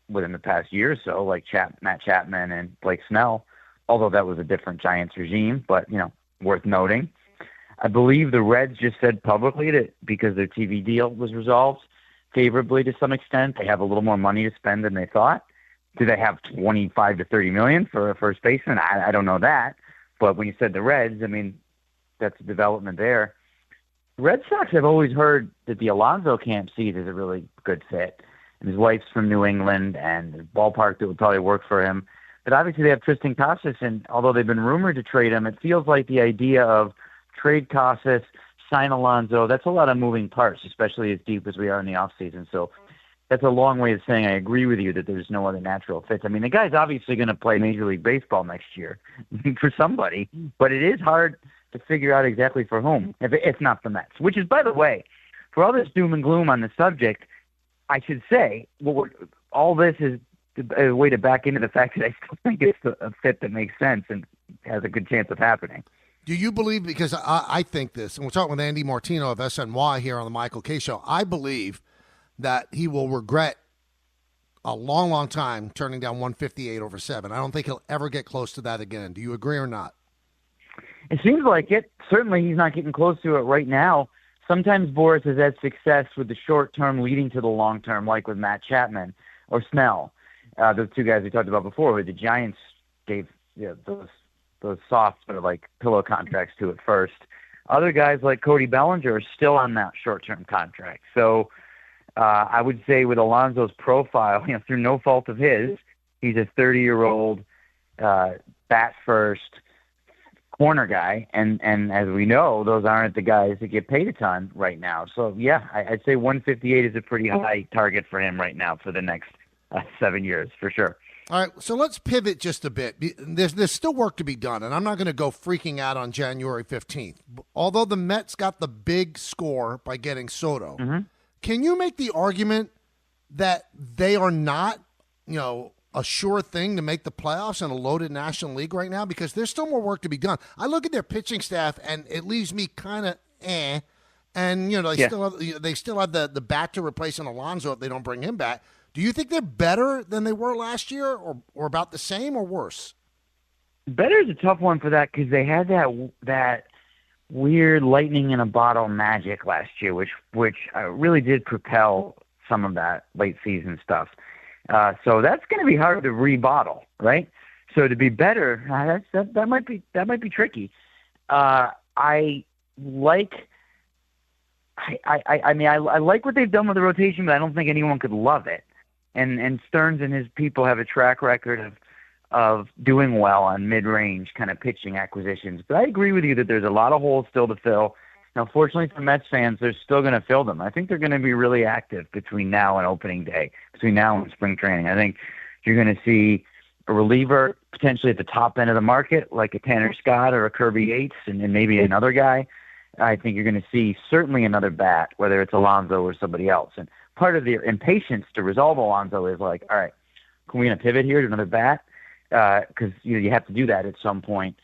within the past year or so, like Matt Chapman and Blake Snell, although that was a different Giants regime, but, worth noting. I believe the Reds just said publicly that because their TV deal was resolved favorably to some extent, they have a little more money to spend than they thought. Do they have $25 to $30 million for a first baseman? I don't know that. But when you said the Reds, that's a development there. The Red Sox have always heard that the Alonso camp seat is a really good fit. And his wife's from New England, and the ballpark that would probably work for him. But obviously they have Tristan Casas, and although they've been rumored to trade him, it feels like the idea of trade Casas, sign Alonso, that's a lot of moving parts, especially as deep as we are in the offseason. So that's a long way of saying I agree with you that there's no other natural fits. The guy's obviously going to play Major League Baseball next year for somebody, but it is hard to figure out exactly for whom, if not the Mets. Which is, by the way, for all this doom and gloom on the subject, I should say, all this is a way to back into the fact that I still think it's a fit that makes sense and has a good chance of happening. Do you believe, because I think this, and we're talking with Andy Martino of SNY here on the Michael K. Show, I believe that he will regret a long, long time turning down 158 over 7. I don't think he'll ever get close to that again. Do you agree or not? It seems like it. Certainly he's not getting close to it right now. Sometimes Boras has had success with the short term leading to the long term, like with Matt Chapman or Snell. Those two guys we talked about before, where the Giants gave those soft sort of like pillow contracts to at first. Other guys like Cody Bellinger are still on that short term contract. So I would say with Alonso's profile, through no fault of his, he's a 30-year-old bat first corner guy, and as we know, those aren't the guys that get paid a ton right now. So yeah, I'd say 158 is a pretty high target for him right now for the next 7 years for sure. All right, so let's pivot just a bit. There's still work to be done, and I'm not going to go freaking out on January 15th. Although the Mets got the big score by getting Soto, can you make the argument that they are not, a sure thing to make the playoffs in a loaded National League right now? Because there's still more work to be done. I look at their pitching staff, and it leaves me kind of and they still have the bat to replace an Alonso if they don't bring him back. Do you think they're better than they were last year, or about the same, or worse? Better is a tough one for that, because they had that weird lightning in a bottle magic last year, which really did propel some of that late season stuff. So that's going to be hard to rebottle, right? So to be better, that might be tricky. I like what they've done with the rotation, but I don't think anyone could love it. And Stearns and his people have a track record of doing well on mid-range kind of pitching acquisitions. But I agree with you that there's a lot of holes still to fill. Now, fortunately for Mets fans, they're still going to fill them. I think they're going to be really active between now and opening day, between now and spring training. I think you're going to see a reliever potentially at the top end of the market, like a Tanner Scott or a Kirby Yates, and maybe another guy. I think you're going to see certainly another bat, whether it's Alonso or somebody else. And part of their impatience to resolve Alonso is like, all right, can we pivot here to another bat? because you have to do that at some point.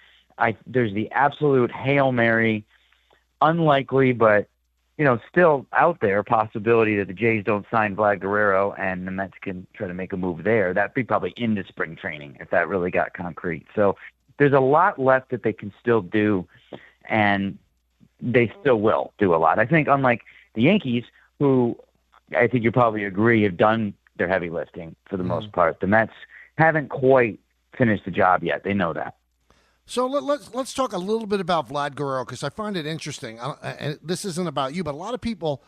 There's the absolute Hail Mary, unlikely, but still out there possibility that the Jays don't sign Vlad Guerrero and the Mets can try to make a move there. That'd be probably into spring training if that really got concrete. So there's a lot left that they can still do, and they still will do a lot. I think unlike the Yankees, who I think you probably agree have done their heavy lifting for the most part, the Mets haven't quite finished the job yet. They know that. So let's talk a little bit about Vlad Guerrero, because I find it interesting. And this isn't about you, but a lot of people,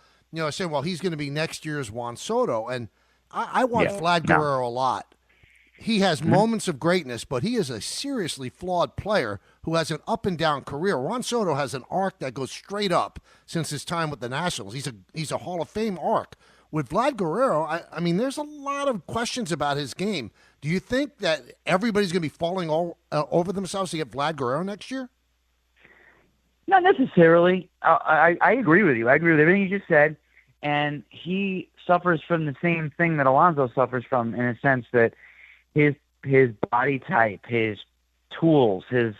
say, well, he's going to be next year's Juan Soto. And I watch Vlad Guerrero a lot. He has moments of greatness, but he is a seriously flawed player who has an up-and-down career. Juan Soto has an arc that goes straight up since his time with the Nationals. He's a Hall of Fame arc. With Vlad Guerrero, I mean, there's a lot of questions about his game. Do you think that everybody's going to be falling over themselves to get Vlad Guerrero next year? Not necessarily. I agree with you. I agree with everything you just said. And he suffers from the same thing that Alonso suffers from, in a sense that his body type, his tools, he's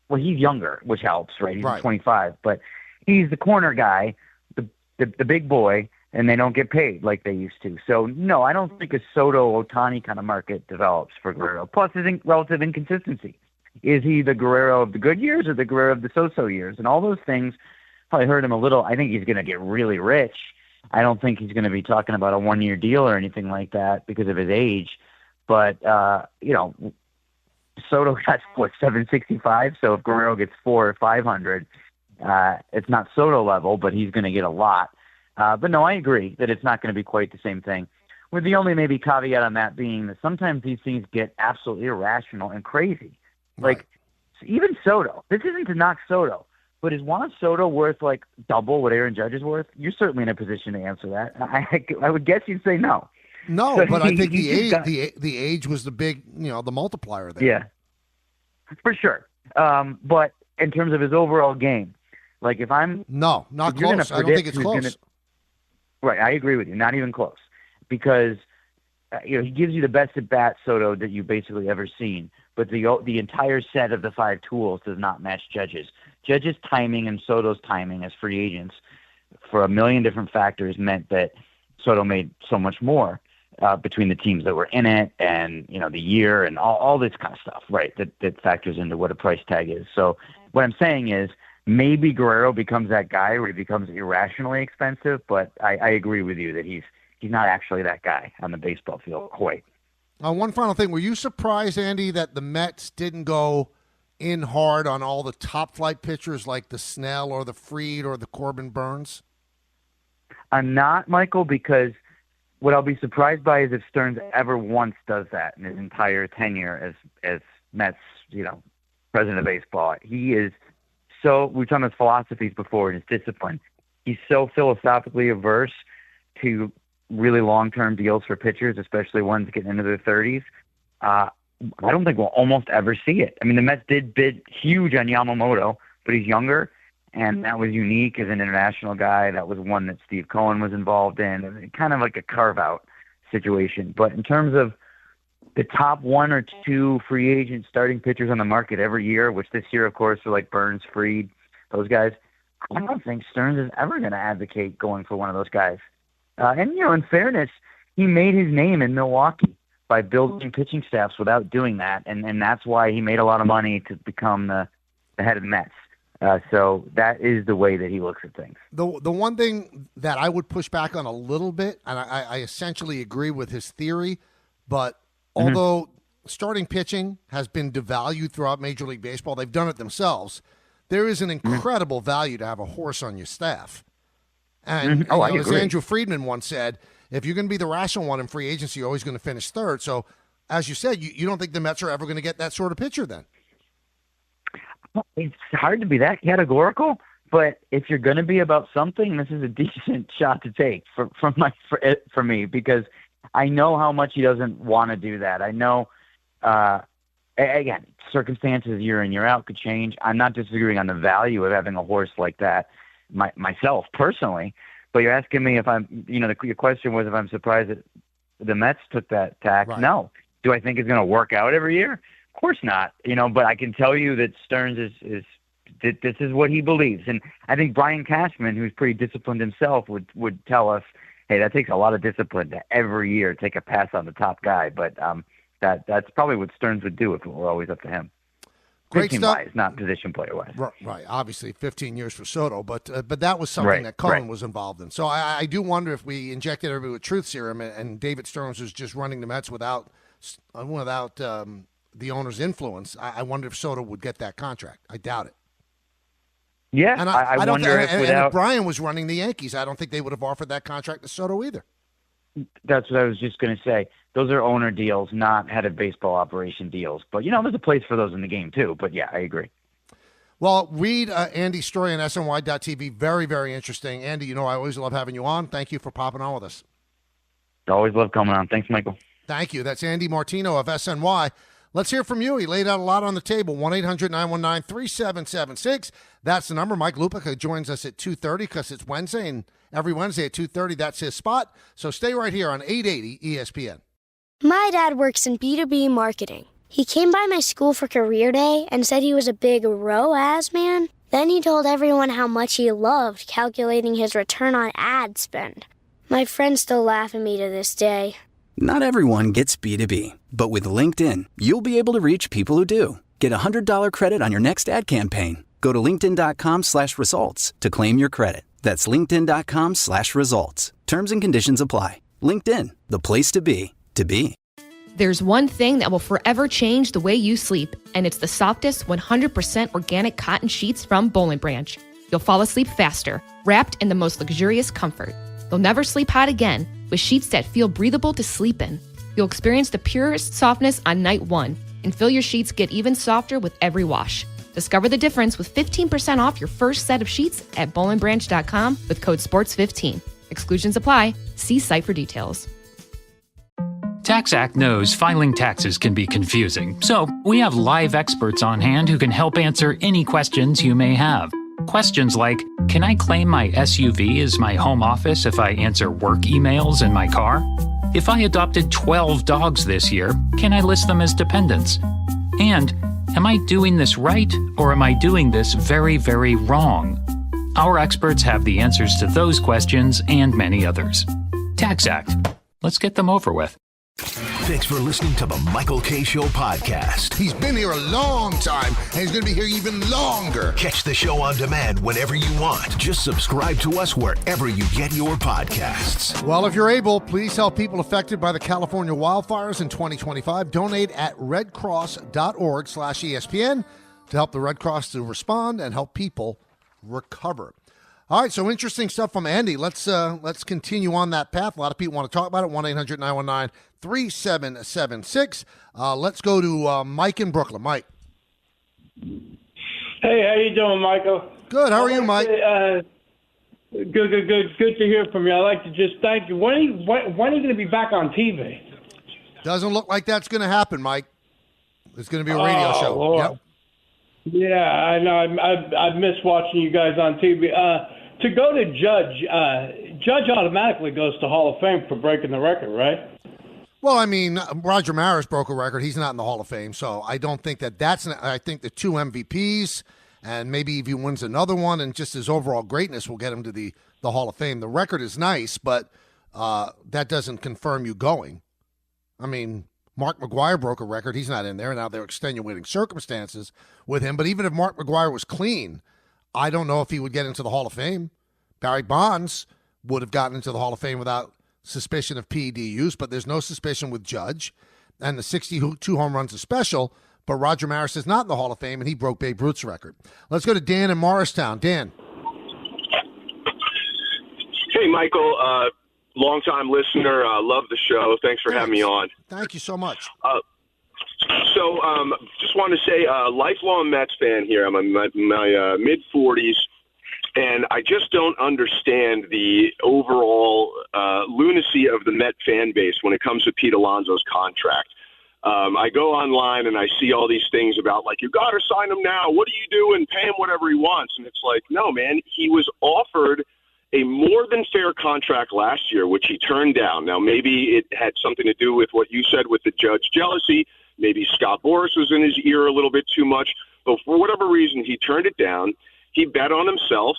younger, which helps, right? He's 25, but he's the corner guy, the big boy, and they don't get paid like they used to. So, no, I don't think a Soto-Ohtani kind of market develops for Guerrero. Plus, his relative inconsistency. Is he the Guerrero of the good years or the Guerrero of the so-so years? And all those things probably hurt him a little. I think he's going to get really rich. I don't think he's going to be talking about a one-year deal or anything like that because of his age. But, Soto got, 765, so if Guerrero gets 400 or 500, it's not Soto level, but he's going to get a lot. But no, I agree that it's not going to be quite the same thing. With the only maybe caveat on that being that sometimes these things get absolutely irrational and crazy. Like, even Soto, this isn't to knock Soto, but is Juan Soto worth like double what Aaron Judge is worth? You're certainly in a position to answer that. I would guess you'd say no. No, so but I think the age was the big, the multiplier there. Yeah, for sure. But in terms of his overall game, like if I'm not close. I don't think it's close. Right, I agree with you. Not even close, because he gives you the best at bat Soto that you've basically ever seen. But the entire set of the 5 tools does not match Judge's. Judge's timing and Soto's timing as free agents, for a million different factors, meant that Soto made so much more between the teams that were in it and the year and all this kind of stuff, right? That factors into what a price tag is. So what I'm saying is, maybe Guerrero becomes that guy where he becomes irrationally expensive, but I agree with you that he's not actually that guy on the baseball field quite. One final thing. Were you surprised, Andy, that the Mets didn't go in hard on all the top-flight pitchers like the Snell or the Fried or the Corbin Burns? I'm not, Michael, because what I'll be surprised by is if Stearns ever once does that in his entire tenure as Mets, president of baseball. He is so, we've done his philosophies before and his discipline. He's so philosophically averse to really long-term deals for pitchers, especially ones getting into their 30s. I don't think we'll almost ever see it. I mean, the Mets did bid huge on Yamamoto, but he's younger, and that was unique as an international guy. That was one that Steve Cohen was involved in, kind of like a carve-out situation. But in terms of the top 1 or 2 free agent starting pitchers on the market every year, which this year, of course, are like Burns, Fried, those guys, I don't think Stearns is ever going to advocate going for one of those guys. And, in fairness, he made his name in Milwaukee by building pitching staffs without doing that, and that's why he made a lot of money to become the head of the Mets. So that is the way that he looks at things. The one thing that I would push back on a little bit, and I essentially agree with his theory, but although starting pitching has been devalued throughout Major League Baseball, they've done it themselves, there is an incredible value to have a horse on your staff. And as Andrew Friedman once said, if you're going to be the rational one in free agency, you're always going to finish third. So, as you said, you don't think the Mets are ever going to get that sort of pitcher then? It's hard to be that categorical, but if you're going to be about something, this is a decent shot to take for me, because I know how much he doesn't want to do that. I know, again, circumstances year in, year out could change. I'm not disagreeing on the value of having a horse like that myself personally, but you're asking me if I'm, your question was if I'm surprised that the Mets took that tack. Right. No, Do I think it's going to work out every year? Of course not. But I can tell you that Stearns is this is what he believes. And I think Brian Cashman, who's pretty disciplined himself, would tell us, hey, that takes a lot of discipline to every year take a pass on the top guy. But that's probably what Stearns would do if it were always up to him. Great stuff. Wise, not position player wise. Right. Obviously, 15 years for Soto, but that was something that Cullen was involved in. So I do wonder if we injected everybody with truth serum and David Stearns was just running the Mets without the owner's influence. I wonder if Soto would get that contract. I doubt it. Yeah, and I don't wonder if Brian was running the Yankees, I don't think they would have offered that contract to Soto either. That's what I was just going to say. Those are owner deals, not head of baseball operation deals. But, there's a place for those in the game, too. But, yeah, I agree. Well, read Andy's story on SNY.TV. Very, very interesting. Andy, I always love having you on. Thank you for popping on with us. Always love coming on. Thanks, Michael. Thank you. That's Andy Martino of SNY. Let's hear from you. He laid out a lot on the table. 1-800-919-3776. That's the number. Mike Lupica joins us at 2:30 because it's Wednesday, and every Wednesday at 2:30, that's his spot. So stay right here on 880 ESPN. My dad works in B2B marketing. He came by my school for career day and said he was a big ROAS man. Then he told everyone how much he loved calculating his return on ad spend. My friends still laugh at me to this day. Not everyone gets B2B, but with LinkedIn, you'll be able to reach people who do. Get a $100 credit on your next ad campaign. Go to linkedin.com/results to claim your credit. That's linkedin.com/results. Terms and conditions apply. LinkedIn, the place to be, to be. There's one thing that will forever change the way you sleep, and it's the softest 100% organic cotton sheets from Boll & Branch. You'll fall asleep faster, wrapped in the most luxurious comfort. You'll never sleep hot again with sheets that feel breathable to sleep in. You'll experience the purest softness on night one and feel your sheets get even softer with every wash. Discover the difference with 15% off your first set of sheets at bollandbranch.com with code SPORTS15. Exclusions apply. See site for details. TaxAct knows filing taxes can be confusing, so we have live experts on hand who can help answer any questions you may have. Questions like, can I claim my SUV as my home office if I answer work emails in my car? If I adopted 12 dogs this year, can I list them as dependents? And, am I doing this right or am I doing this very, very wrong? Our experts have the answers to those questions and many others. TaxAct. Let's get them over with. Thanks for listening to the Michael K. Show podcast. He's been here a long time, and he's going to be here even longer. Catch the show on demand whenever you want. Just subscribe to us wherever you get your podcasts. Well, if you're able, please help people affected by the California wildfires in 2025. Donate at redcross.org/ESPN to help the Red Cross to respond and help people recover. All right, so interesting stuff from Andy. Let's continue on that path. A lot of people want to talk about it. 1-800-919-3776. Let's go to Mike in Brooklyn. Mike. Hey, how you doing, Michael? Good. How are you, Mike? Good to hear from you. I'd like to just thank you. When are you going to be back on TV? Doesn't look like that's going to happen, Mike. It's going to be a radio show. Lord. Yep. Yeah, I know. I miss watching you guys on TV. To go to Judge, Judge automatically goes to Hall of Fame for breaking the record, right? Well, I mean, Roger Maris broke a record. He's not in the Hall of Fame, so I don't think that's. I think the 2 MVPs, and maybe if he wins another one, and just his overall greatness will get him to the Hall of Fame. The record is nice, but that doesn't confirm you going. I mean, Mark McGwire broke a record. He's not in there. Now there are extenuating circumstances with him, but even if Mark McGwire was clean, I don't know if he would get into the Hall of Fame. Barry Bonds would have gotten into the Hall of Fame without suspicion of PED use, but there's no suspicion with Judge. And the 62 home runs is special, but Roger Maris is not in the Hall of Fame, and he broke Babe Ruth's record. Let's go to Dan in Morristown. Dan. Hey, Michael. Long-time listener. Love the show. Thanks for having me on. Thank you so much. Just want to say, lifelong Mets fan here. I'm in my mid-40s, and I just don't understand the overall lunacy of the Met fan base when it comes to Pete Alonso's contract. I go online and I see all these things about, like, you got to sign him now. What do you do? And pay him whatever he wants. And it's like, no, man, he was offered a more than fair contract last year, which he turned down. Now, maybe it had something to do with what you said with the Judge jealousy. Maybe Scott Boras was in his ear a little bit too much. But for whatever reason, he turned it down. He bet on himself,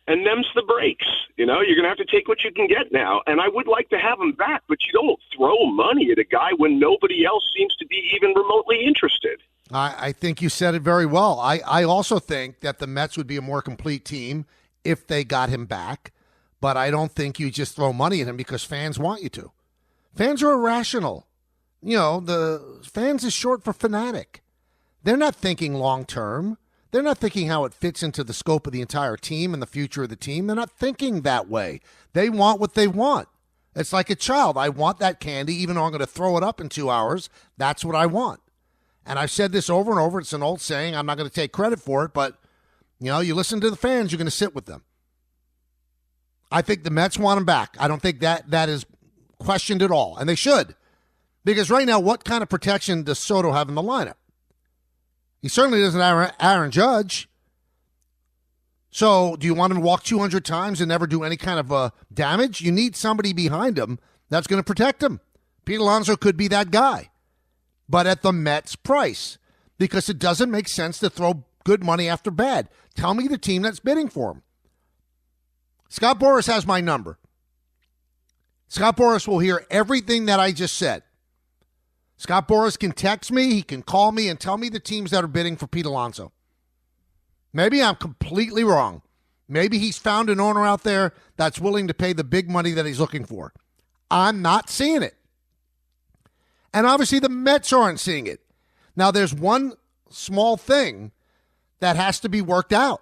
and them's the breaks. You're going to have to take what you can get now. And I would like to have him back, but you don't throw money at a guy when nobody else seems to be even remotely interested. I think you said it very well. I also think that the Mets would be a more complete team if they got him back, but I don't think you just throw money at him because fans want you to. Fans are irrational. The fans is short for fanatic. They're not thinking long term. They're not thinking how it fits into the scope of the entire team and the future of the team. They're not thinking that way. They want what they want. It's like a child. I want that candy, even though I'm going to throw it up in 2 hours. That's what I want. And I've said this over and over. It's an old saying. I'm not going to take credit for it, but you listen to the fans, you're going to sit with them. I think the Mets want him back. I don't think that is questioned at all, and they should. Because right now, what kind of protection does Soto have in the lineup? He certainly doesn't have Aaron Judge. So do you want him to walk 200 times and never do any kind of damage? You need somebody behind him that's going to protect him. Pete Alonso could be that guy, but at the Mets' price, because it doesn't make sense to throw good money after bad. Tell me the team that's bidding for him. Scott Boras has my number. Scott Boras will hear everything that I just said. Scott Boras can text me, he can call me, and tell me the teams that are bidding for Pete Alonso. Maybe I'm completely wrong. Maybe he's found an owner out there that's willing to pay the big money that he's looking for. I'm not seeing it. And obviously the Mets aren't seeing it. Now there's one small thing that has to be worked out.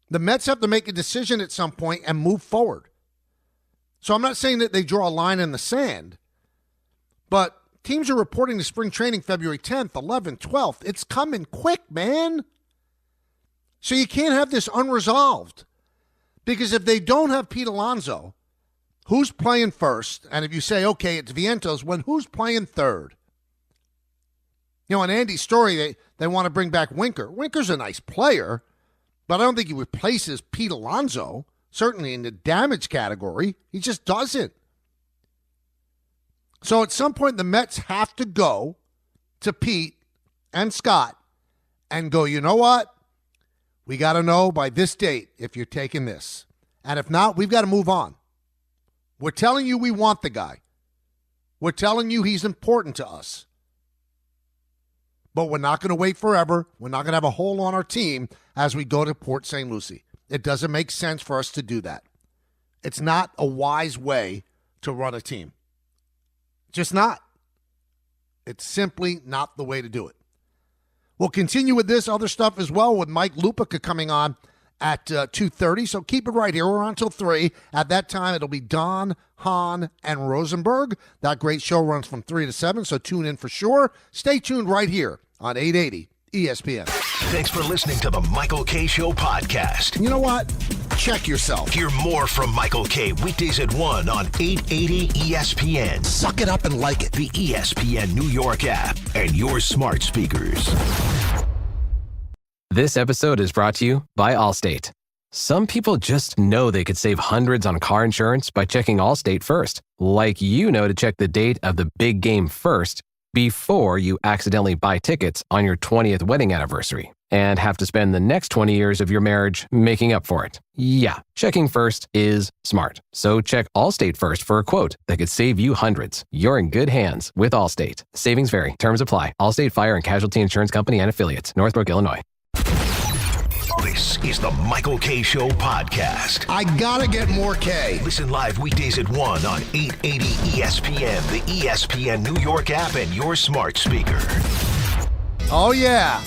The Mets have to make a decision at some point and move forward. So I'm not saying that they draw a line in the sand, but teams are reporting to spring training February 10th, 11th, 12th. It's coming quick, man. So you can't have this unresolved. Because if they don't have Pete Alonso, who's playing first? And if you say, okay, it's Vientos, who's playing third? In Andy's story, they want to bring back Winker. Winker's a nice player, but I don't think he replaces Pete Alonso, certainly in the damage category. He just doesn't. So at some point, the Mets have to go to Pete and Scott and go, you know what? We got to know by this date if you're taking this. And if not, we've got to move on. We're telling you we want the guy. We're telling you he's important to us. But we're not going to wait forever. We're not going to have a hole on our team as we go to Port St. Lucie. It doesn't make sense for us to do that. It's not a wise way to run a team. Just not. It's simply not the way to do it. We'll continue with this other stuff as well with Mike Lupica coming on at 2:30. So keep it right here. We're on until 3. At that time, it'll be Don, Hahn, and Rosenberg. That great show runs from 3 to 7, so tune in for sure. Stay tuned right here on 880 ESPN. Thanks for listening to the Michael K. Show podcast. You know what? Check yourself. Hear more from Michael K. weekdays at 1 on 880 ESPN. Suck it up and like it. The ESPN New York app and your smart speakers. This episode is brought to you by Allstate. Some people just know they could save hundreds on car insurance by checking Allstate first. Like to check the date of the big game first before you accidentally buy tickets on your 20th wedding anniversary and have to spend the next 20 years of your marriage making up for it. Yeah, checking first is smart. So check Allstate first for a quote that could save you hundreds. You're in good hands with Allstate. Savings vary. Terms apply. Allstate Fire and Casualty Insurance Company and Affiliates. Northbrook, Illinois. This is the Michael K. Show podcast. I gotta get more K. Listen live weekdays at 1 on 880 ESPN, the ESPN New York app, and your smart speaker. Oh, yeah.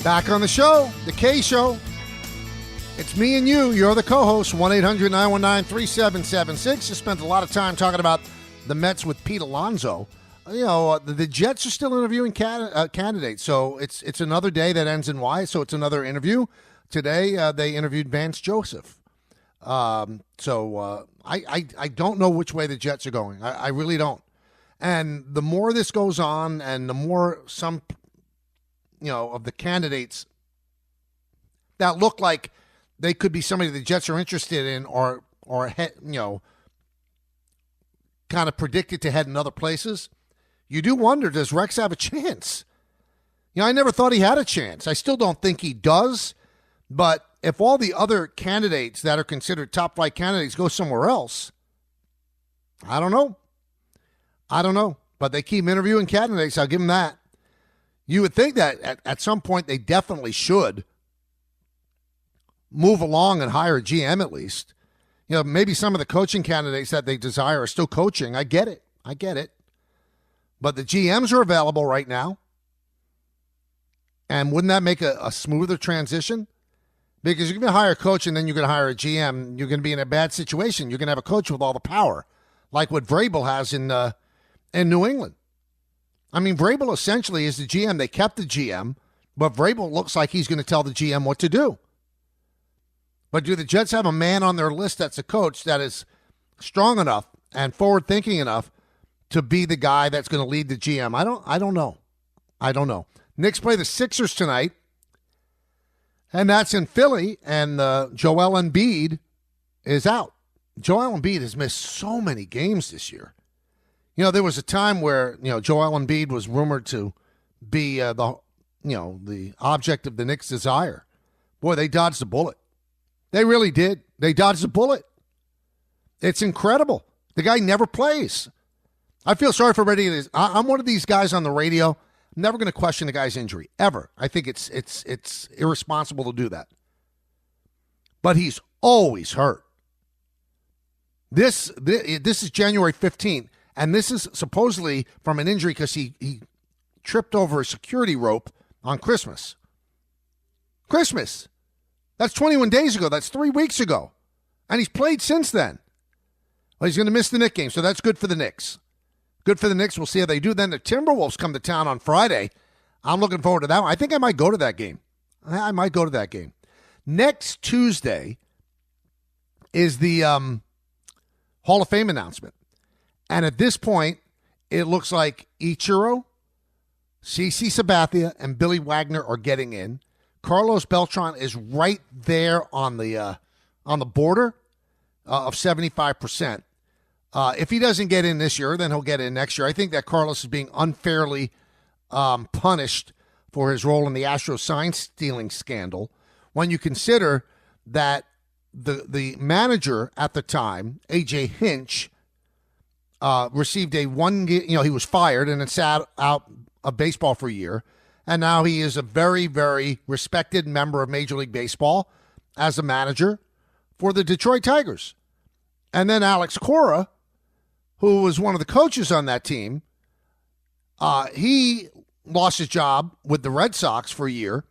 Back on the show, the K Show. It's me and you. You're the co-host, 1-800-919-3776. Just spent a lot of time talking about the Mets with Pete Alonso. The Jets are still interviewing candidates, so it's another day that ends in Y, so it's another interview. Today, they interviewed Vance Joseph. I don't know which way the Jets are going. I really don't. And the more this goes on and the more some, of the candidates that look like they could be somebody the Jets are interested in or kind of predicted to head in other places, you do wonder, does Rex have a chance? I never thought he had a chance. I still don't think he does. But if all the other candidates that are considered top flight candidates go somewhere else, I don't know. But they keep interviewing candidates. I'll give them that. You would think that at some point they definitely should move along and hire a GM at least. Maybe some of the coaching candidates that they desire are still coaching. I get it. But the GMs are available right now. And wouldn't that make a smoother transition? Because you're going to hire a coach and then you're going to hire a GM. You're going to be in a bad situation. You're going to have a coach with all the power, like what Vrabel has in New England. I mean, Vrabel essentially is the GM. They kept the GM, but Vrabel looks like he's going to tell the GM what to do. But do the Jets have a man on their list that's a coach that is strong enough and forward-thinking enough to be the guy that's going to lead the GM? I don't know. Knicks play the Sixers tonight, and that's in Philly, and Joel Embiid is out. Joel Embiid has missed so many games this year. There was a time where, Joel Embiid was rumored to be the object of the Knicks' desire. Boy, they dodged a bullet. They really did. They dodged a bullet. It's incredible. The guy never plays. I feel sorry for everybody. I'm one of these guys on the radio. I'm never going to question the guy's injury, ever. I think it's irresponsible to do that. But he's always hurt. This is January 15th, and this is supposedly from an injury because he tripped over a security rope on Christmas. That's 21 days ago. That's 3 weeks ago. And he's played since then. Well, he's going to miss the Knicks game, so that's good for the Knicks. Good for the Knicks. We'll see how they do. Then the Timberwolves come to town on Friday. I'm looking forward to that one. I think I might go to that game. Next Tuesday is the Hall of Fame announcement. And at this point, it looks like Ichiro, CeCe Sabathia, and Billy Wagner are getting in. Carlos Beltran is right there on the border of 75%. If he doesn't get in this year, then he'll get in next year. I think that Carlos is being unfairly punished for his role in the Astros sign stealing scandal. When you consider that the manager at the time, A.J. Hinch, received he was fired and then sat out of baseball for a year. And now he is a very, very respected member of Major League Baseball as a manager for the Detroit Tigers. And then Alex Cora, who was one of the coaches on that team, he lost his job with the Red Sox for a year.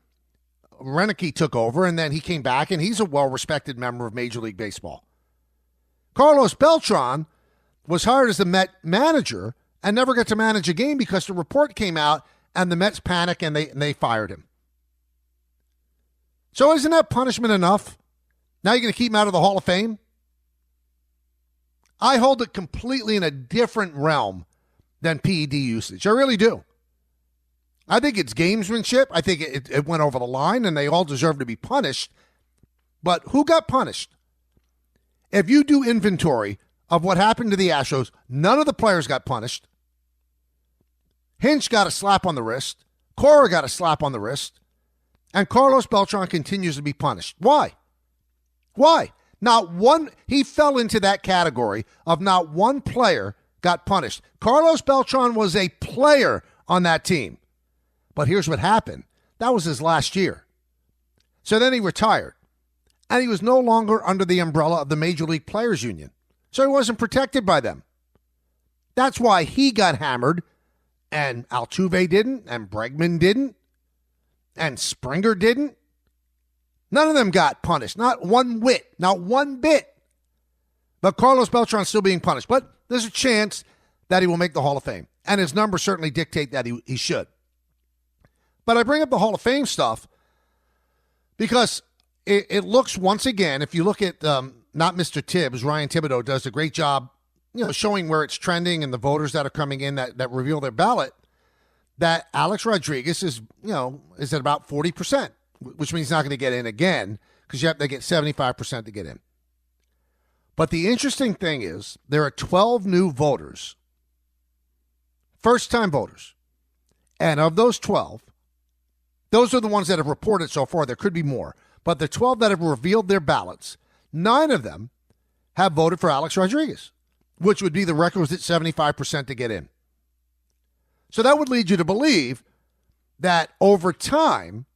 Renicky took over, and then he came back, and he's a well-respected member of Major League Baseball. Carlos Beltran was hired as the Met manager and never got to manage a game because the report came out and the Mets panicked and they fired him. So isn't that punishment enough? Now you're going to keep him out of the Hall of Fame? I hold it completely in a different realm than PED usage. I really do. I think it's gamesmanship. I think it went over the line, and they all deserve to be punished. But who got punished? If you do inventory of what happened to the Astros, none of the players got punished. Hinch got a slap on the wrist. Cora got a slap on the wrist. And Carlos Beltran continues to be punished. Why? Not one. He fell into that category of not one player got punished. Carlos Beltran was a player on that team. But here's what happened. That was his last year. So then he retired. And he was no longer under the umbrella of the Major League Players Union. So he wasn't protected by them. That's why he got hammered. And Altuve didn't. And Bregman didn't. And Springer didn't. None of them got punished. Not one whit. Not one bit. But Carlos Beltran's still being punished. But there's a chance that he will make the Hall of Fame. And his numbers certainly dictate that he should. But I bring up the Hall of Fame stuff because it looks, once again, if you look at not Mr. Tibbs, Ryan Thibodeau does a great job, showing where it's trending and the voters that are coming in that reveal their ballot, that Alex Rodriguez is at about 40%, which means he's not going to get in again because they get 75% to get in. But the interesting thing is there are 12 new voters, first-time voters. And of those 12, those are the ones that have reported so far. There could be more. But the 12 that have revealed their ballots, 9 of them have voted for Alex Rodriguez, which would be the requisite 75% to get in. So that would lead you to believe that over time,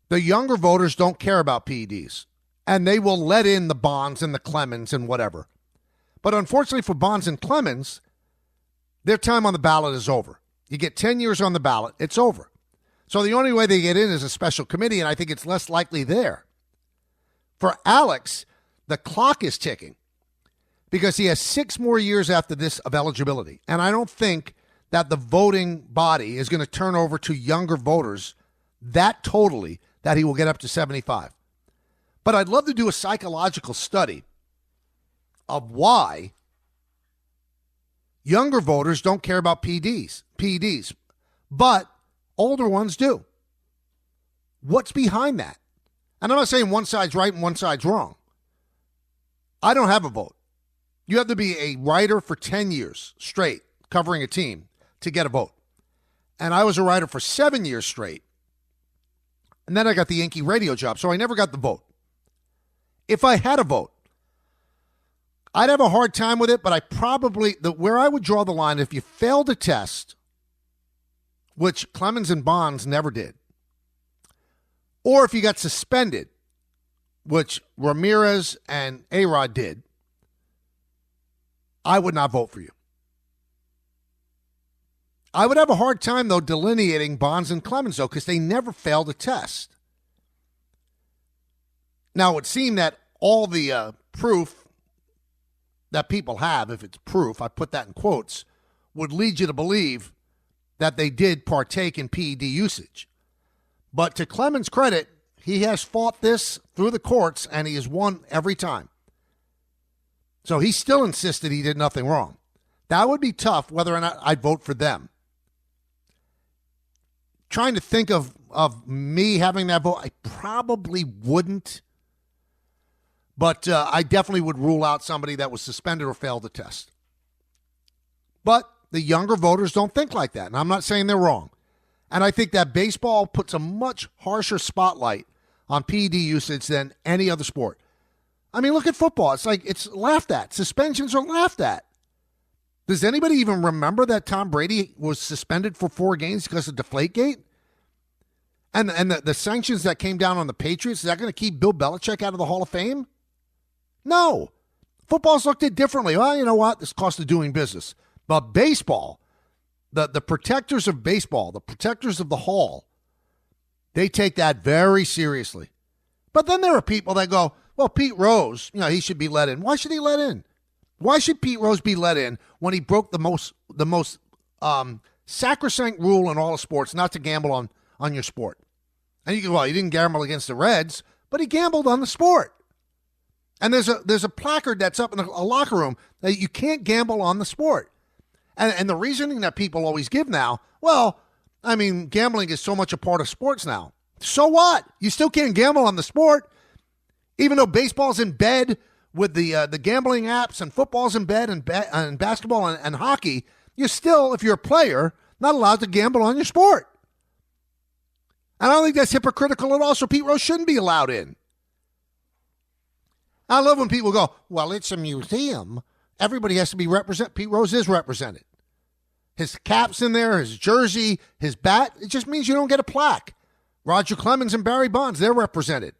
the younger voters don't care about PEDs, and they will let in the Bonds and the Clemens and whatever. But unfortunately for Bonds and Clemens, their time on the ballot is over. You get 10 years on the ballot, it's over. So the only way they get in is a special committee, and I think it's less likely there. For Alex, the clock is ticking because he has 6 more years after this of eligibility. And I don't think that the voting body is going to turn over to younger voters that totally that he will get up to 75. But I'd love to do a psychological study of why younger voters don't care about PEDs, but older ones do. What's behind that? And I'm not saying one side's right and one side's wrong. I don't have a vote. You have to be a writer for 10 years straight covering a team to get a vote. And I was a writer for 7 years straight. And then I got the Yankee radio job, so I never got the vote. If I had a vote, I'd have a hard time with it, but I probably, where I would draw the line, if you failed a test, which Clemens and Bonds never did, or if you got suspended, which Ramirez and A-Rod did, I would not vote for you. I would have a hard time, though, delineating Bonds and Clemens, though, because they never failed a test. Now, it would seem that all the proof that people have, if it's proof, I put that in quotes, would lead you to believe that they did partake in PED usage. But to Clemens' credit, he has fought this through the courts, and he has won every time. So he still insisted he did nothing wrong. That would be tough, whether or not I'd vote for them. Trying to think of me having that vote, I probably wouldn't. But I definitely would rule out somebody that was suspended or failed a test. But the younger voters don't think like that, and I'm not saying they're wrong. And I think that baseball puts a much harsher spotlight on PED usage than any other sport. I mean, look at football. It's like it's laughed at. Suspensions are laughed at. Does anybody even remember that Tom Brady was suspended for 4 games because of Deflategate? And the sanctions that came down on the Patriots, is that going to keep Bill Belichick out of the Hall of Fame? No. Football's looked at differently. Well, you know what? This cost of doing business. But baseball, the protectors of baseball, the protectors of the Hall, they take that very seriously. But then there are people that go, well, Pete Rose, he should be let in. Why should he let in? Why should Pete Rose be let in when he broke the most sacrosanct rule in all of sports, not to gamble on your sport? And you go, well, he didn't gamble against the Reds, but he gambled on the sport. And there's a placard that's up in a locker room that you can't gamble on the sport. And the reasoning that people always give now, well, I mean, gambling is so much a part of sports now. So what? You still can't gamble on the sport. Even though baseball's in bed with the gambling apps and football's in bed and basketball and hockey, you're still, if you're a player, not allowed to gamble on your sport. And I don't think that's hypocritical at all, so Pete Rose shouldn't be allowed in. I love when people go, well, it's a museum. Everybody has to be represented. Pete Rose is represented. His cap's in there, his jersey, his bat. It just means you don't get a plaque. Roger Clemens and Barry Bonds, they're represented.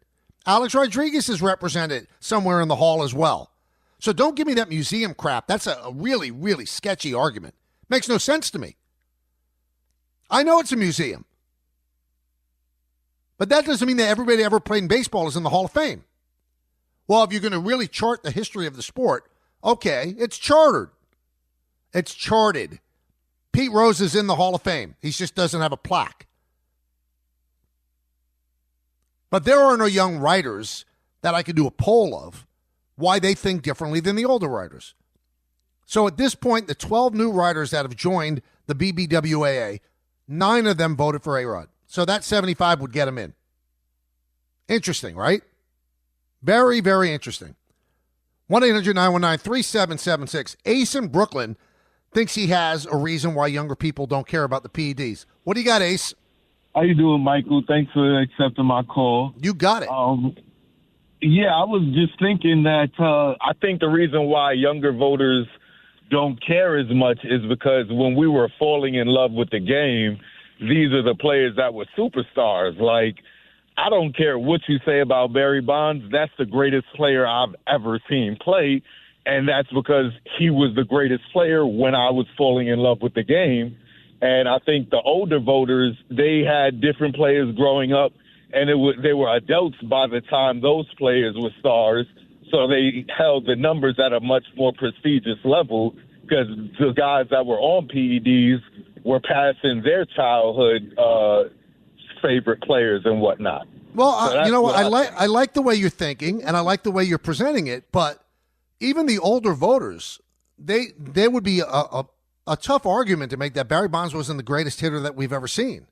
Alex Rodriguez is represented somewhere in the hall as well. So don't give me that museum crap. That's a really, really sketchy argument. Makes no sense to me. I know it's a museum. But that doesn't mean that everybody ever played in baseball is in the Hall of Fame. Well, if you're going to really chart the history of the sport, okay, it's chartered. It's charted. Pete Rose is in the Hall of Fame. He just doesn't have a plaque. But there are no young writers that I could do a poll of why they think differently than the older writers. So at this point, the 12 new writers that have joined the BBWAA, 9 of them voted for A-Rod. So that 75 would get him in. Interesting, right? Very, very interesting. 1-800-919-3776. Ace in Brooklyn thinks he has a reason why younger people don't care about the PEDs. What do you got, Ace? How you doing, Michael? Thanks for accepting my call. You got it. Yeah, I was just thinking that I think the reason why younger voters don't care as much is because when we were falling in love with the game, these are the players that were superstars. Like, I don't care what you say about Barry Bonds. That's the greatest player I've ever seen play, and that's because he was the greatest player when I was falling in love with the game. And I think the older voters, they had different players growing up, and they were adults by the time those players were stars, so they held the numbers at a much more prestigious level because the guys that were on PEDs were passing their childhood favorite players and whatnot. Well, So you know what? what I like the way you're thinking, and I like the way you're presenting it. But even the older voters, there would be a tough argument to make that Barry Bonds wasn't the greatest hitter that we've ever seen.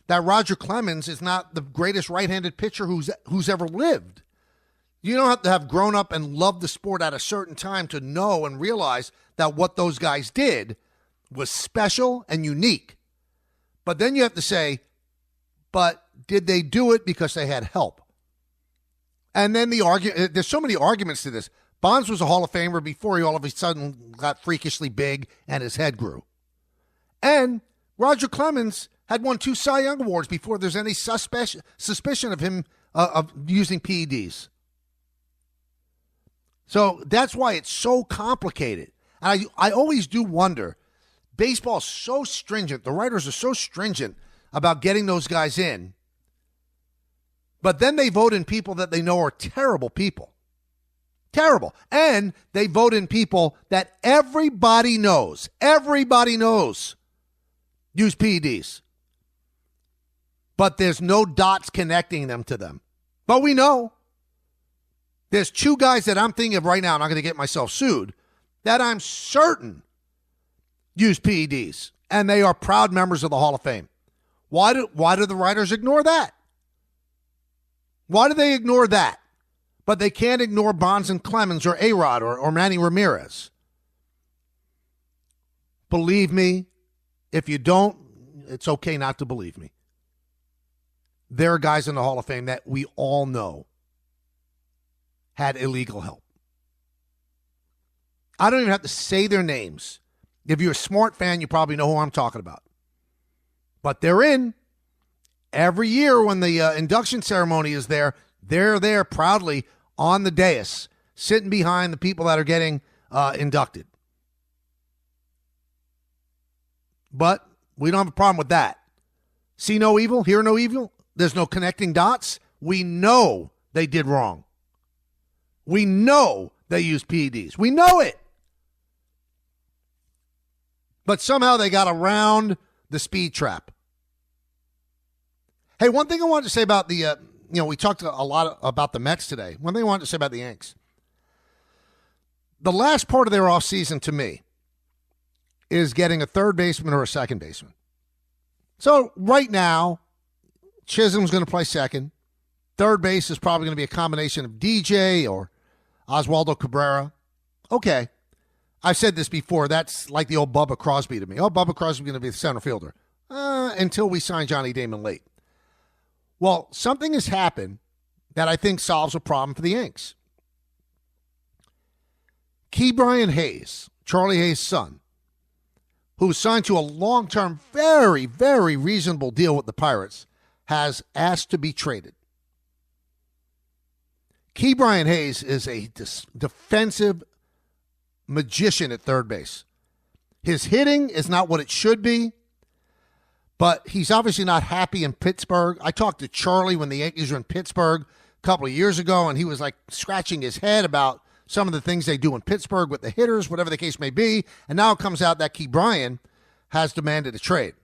That Roger Clemens is not the greatest right-handed pitcher who's ever lived. You don't have to have grown up and loved the sport at a certain time to know and realize that what those guys did was special and unique. But then you have to say, but did they do it because they had help? And then there's so many arguments to this. Bonds was a Hall of Famer before he all of a sudden got freakishly big and his head grew. And Roger Clemens had won 2 Cy Young Awards before there's any suspicion of him of using PEDs. So that's why it's so complicated. And I always do wonder, baseball is so stringent, the writers are so stringent about getting those guys in, but then they vote in people that they know are terrible people. Terrible. And they vote in people that everybody knows use PEDs. But there's no dots connecting them to them. But we know. There's 2 guys that I'm thinking of right now, and I'm going to get myself sued, that I'm certain use PEDs, and they are proud members of the Hall of Fame. Why do the writers ignore that? Why do they ignore that? But they can't ignore Bonds and Clemens or A-Rod or Manny Ramirez. Believe me, if you don't, it's okay not to believe me. There are guys in the Hall of Fame that we all know had illegal help. I don't even have to say their names. If you're a smart fan, you probably know who I'm talking about. But they're in. Every year when the induction ceremony is there, they're there proudly on the dais, sitting behind the people that are getting inducted. But we don't have a problem with that. See no evil, hear no evil. There's no connecting dots. We know they did wrong. We know they used PEDs. We know it. But somehow they got around the speed trap. Hey, one thing I wanted to say about the, we talked a lot about the Mets today. One thing I wanted to say about the Yanks. The last part of their offseason to me is getting a third baseman or a second baseman. So right now, Chisholm's going to play second. Third base is probably going to be a combination of DJ or Oswaldo Cabrera. Okay. I've said this before. That's like the old Bubba Crosby to me. Oh, Bubba Crosby's going to be the center fielder. Until we sign Johnny Damon late. Well, something has happened that I think solves a problem for the Yanks. Ke'Bryan Hayes, Charlie Hayes' son, who signed to a long-term, very, very reasonable deal with the Pirates, has asked to be traded. Ke'Bryan Hayes is a defensive magician at third base. His hitting is not what it should be, but he's obviously not happy in Pittsburgh. I talked to Charlie when the Yankees were in Pittsburgh a couple of years ago, and he was like scratching his head about some of the things they do in Pittsburgh with the hitters, whatever the case may be. And now it comes out that Ke'Bryan has demanded a trade.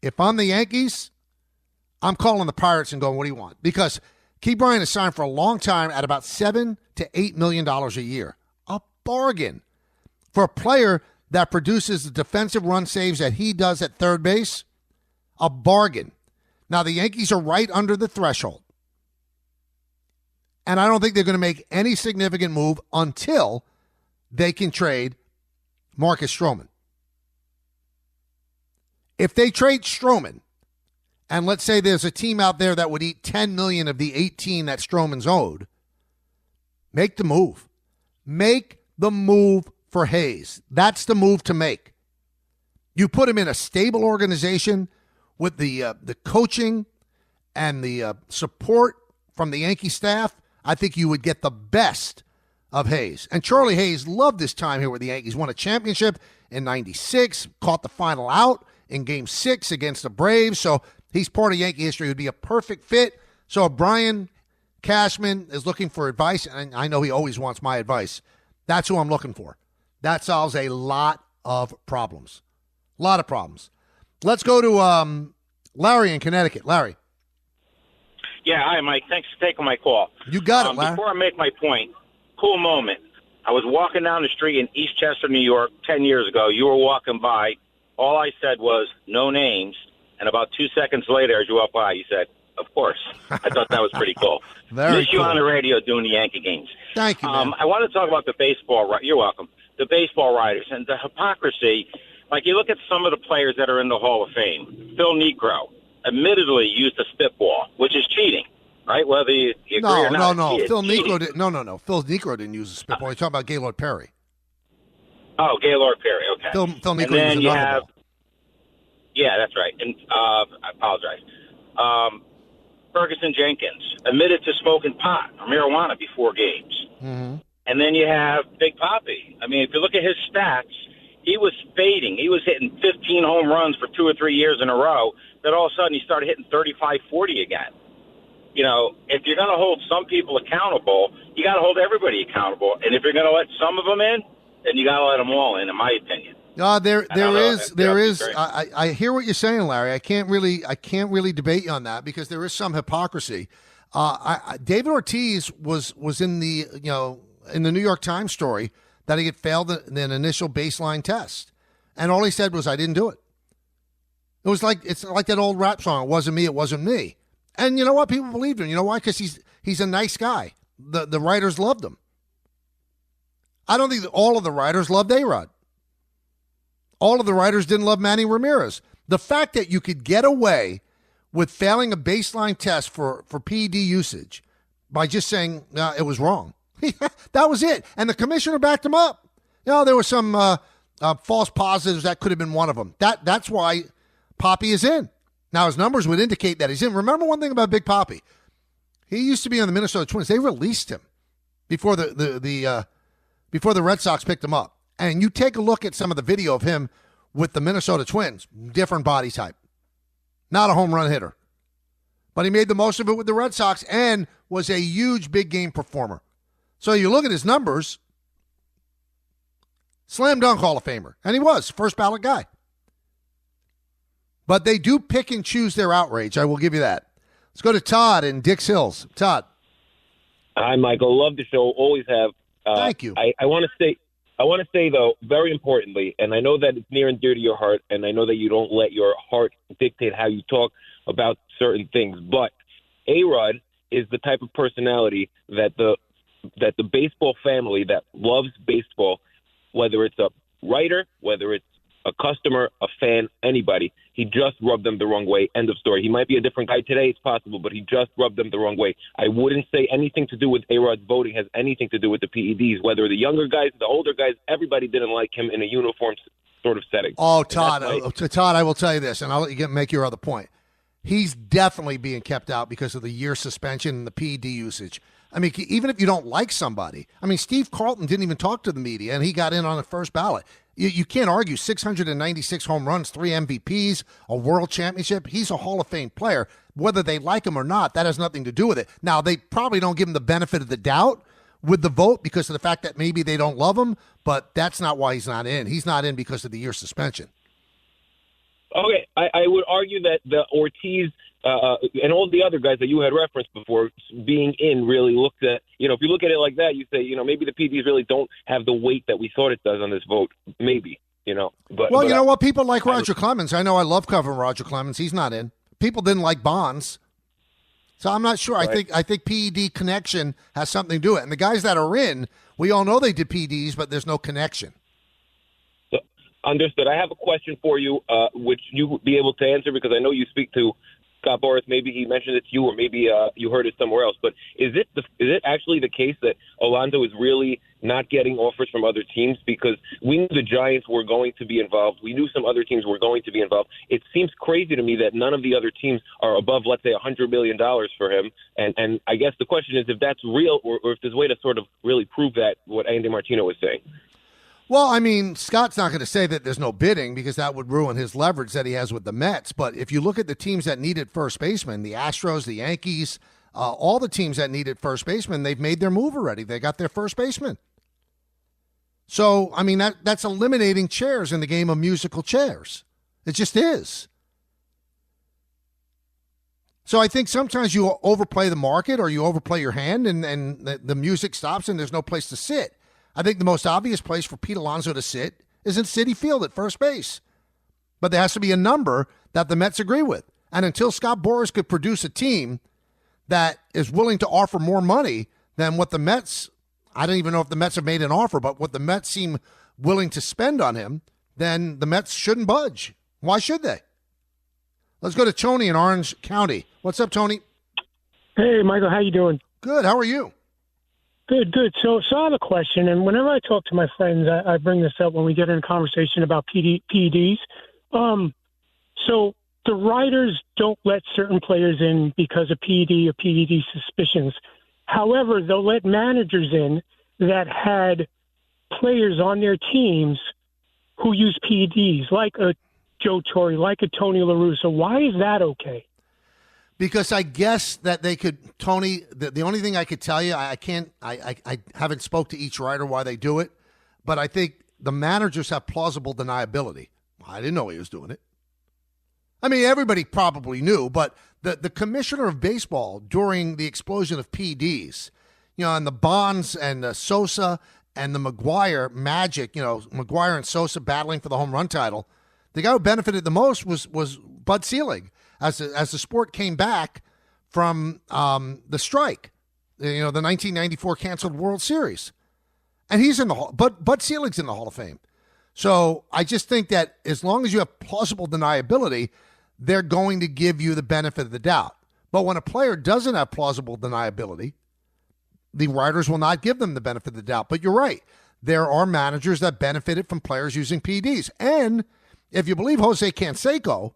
If I'm the Yankees, I'm calling the Pirates and going, what do you want? Because Ke'Bryan is signed for a long time at about $7 to $8 million a year. A bargain for a player that produces the defensive run saves that he does at third base. A bargain. Now, the Yankees are right under the threshold. And I don't think they're going to make any significant move until they can trade Marcus Stroman. If they trade Stroman, and let's say there's a team out there that would eat $10 million of the 18 that Stroman's owed, make the move. Make the move for Hayes. That's the move to make. You put him in a stable organization with the coaching and the support from the Yankee staff. I think you would get the best of Hayes. And Charlie Hayes loved his time here with the Yankees. Won a championship in '96, caught the final out in Game 6 against the Braves. So he's part of Yankee history. He would be a perfect fit. So if Brian Cashman is looking for advice, and I know he always wants my advice, that's who I'm looking for. That solves a lot of problems. A lot of problems. Let's go to Larry in Connecticut. Larry. Yeah, hi, Mike. Thanks for taking my call. You got it, Larry. Before I make my point, cool moment. I was walking down the street in Eastchester, New York, 10 years ago. You were walking by. All I said was, no names. And about 2 seconds later, as you walked by, you said, of course. I thought that was pretty cool. Very Miss you cool. on the radio doing the Yankee games. Thank you, man. I want to talk about the baseball. You're welcome. The baseball writers and the hypocrisy. Like, you look at some of the players that are in the Hall of Fame. Phil Niekro admittedly used a spitball, which is cheating, right? Whether you agree or not. No. Phil Niekro didn't. No. Phil Niekro didn't use a spitball. You're talking about Gaylord Perry. Oh, Gaylord Perry. Okay. Phil Niekro and then used you another have. ball. Yeah, that's right. And I apologize. Ferguson Jenkins admitted to smoking pot or marijuana before games. Mm-hmm. And then you have Big Papi. I mean, if you look at his stats, he was fading. He was hitting 15 home runs for 2 or 3 years in a row. Then all of a sudden he started hitting 35, 40 again. You know, if you're going to hold some people accountable, you got to hold everybody accountable. And if you're going to let some of them in, then you got to let them all in my opinion. There is. I hear what you're saying, Larry. I can't really debate you on that because there is some hypocrisy. David Ortiz was in the New York Times story that he had failed an initial baseline test, and all he said was, "I didn't do it." It's like that old rap song. It wasn't me. It wasn't me. And you know what? People believed him. You know why? Because he's a nice guy. The writers loved him. I don't think that all of the writers loved A-Rod. All of the writers didn't love Manny Ramirez. The fact that you could get away with failing a baseline test for PED usage by just saying it was wrong. That was it. And the commissioner backed him up. There were some false positives. That could have been one of them. That's why Papi is in. Now, his numbers would indicate that he's in. Remember one thing about Big Papi. He used to be on the Minnesota Twins. They released him before the Red Sox picked him up. And you take a look at some of the video of him with the Minnesota Twins, different body type. Not a home run hitter. But he made the most of it with the Red Sox and was a huge big game performer. So you look at his numbers, slam dunk Hall of Famer. And he was, first ballot guy. But they do pick and choose their outrage. I will give you that. Let's go to Todd in Dix Hills. Todd. Hi, Michael. Love the show. Always have. Thank you. I want to say, though, very importantly, and I know that it's near and dear to your heart, and I know that you don't let your heart dictate how you talk about certain things, but A-Rod is the type of personality that the baseball family that loves baseball, whether it's a writer, whether it's a customer, a fan, anybody, he just rubbed them the wrong way. End of story. He might be a different guy today, it's possible, but he just rubbed them the wrong way. I wouldn't say anything to do with A-Rod's voting has anything to do with the PEDs, whether the younger guys, the older guys, everybody didn't like him in a uniform sort of setting. Oh, Todd, I will tell you this, and I'll let you make your other point. He's definitely being kept out because of the year suspension and the PED usage. I mean, even if you don't like somebody, I mean, Steve Carlton didn't even talk to the media, and he got in on the first ballot. You can't argue 696 home runs, 3 MVPs, a world championship. He's a Hall of Fame player. Whether they like him or not, that has nothing to do with it. Now, they probably don't give him the benefit of the doubt with the vote because of the fact that maybe they don't love him, but that's not why he's not in. He's not in because of the year suspension. Okay, I would argue that the Ortiz and all the other guys that you had referenced before being in really looked at, if you look at it like that, you say, maybe the PDs really don't have the weight that we thought it does on this vote. Maybe, But, you know what? People like Roger Clemens. I know I love covering Roger Clemens. He's not in. People didn't like Bonds. So I'm not sure. Right. I think PED connection has something to do with it. And the guys that are in, we all know they did PEDs, but there's no connection. So, understood. I have a question for you, which you would be able to answer because I know you speak to Scott Boras. Maybe he mentioned it to you, or maybe you heard it somewhere else. But is it actually the case that Alonso is really not getting offers from other teams? Because we knew the Giants were going to be involved. We knew some other teams were going to be involved. It seems crazy to me that none of the other teams are above, let's say, $100 million for him. And I guess the question is if that's real or if there's a way to sort of really prove that, what Andy Martino was saying. Well, I mean, Scott's not going to say that there's no bidding because that would ruin his leverage that he has with the Mets. But if you look at the teams that needed first baseman, the Astros, the Yankees, all the teams that needed first baseman, they've made their move already. They got their first baseman. So, I mean, that's eliminating chairs in the game of musical chairs. It just is. So I think sometimes you overplay the market or you overplay your hand and the music stops and there's no place to sit. I think the most obvious place for Pete Alonso to sit is in Citi Field at first base. But there has to be a number that the Mets agree with. And until Scott Boras could produce a team that is willing to offer more money than what the Mets, I don't even know if the Mets have made an offer, but what the Mets seem willing to spend on him, then the Mets shouldn't budge. Why should they? Let's go to Tony in Orange County. What's up, Tony? Hey, Michael, how you doing? Good. How are you? Good. So I have a question, and whenever I talk to my friends, I bring this up when we get in a conversation about PEDs. So the writers don't let certain players in because of PED or PED suspicions. However, they'll let managers in that had players on their teams who use PEDs, like a Joe Torre, like a Tony La Russa. Why is that okay? Because I guess that they could, Tony, the only thing I could tell you, I haven't spoke to each writer why they do it, but I think the managers have plausible deniability. I didn't know he was doing it. I mean, everybody probably knew, but the commissioner of baseball during the explosion of PEDs, and the Bonds and the Sosa and the McGuire magic, McGuire and Sosa battling for the home run title, the guy who benefited the most was Bud Selig. As the sport came back from the strike, the 1994 canceled World Series, and he's in the Hall. Bud Selig's in the Hall of Fame. So I just think that as long as you have plausible deniability, they're going to give you the benefit of the doubt. But when a player doesn't have plausible deniability, the writers will not give them the benefit of the doubt. But you're right. There are managers that benefited from players using PEDs. And if you believe Jose Canseco,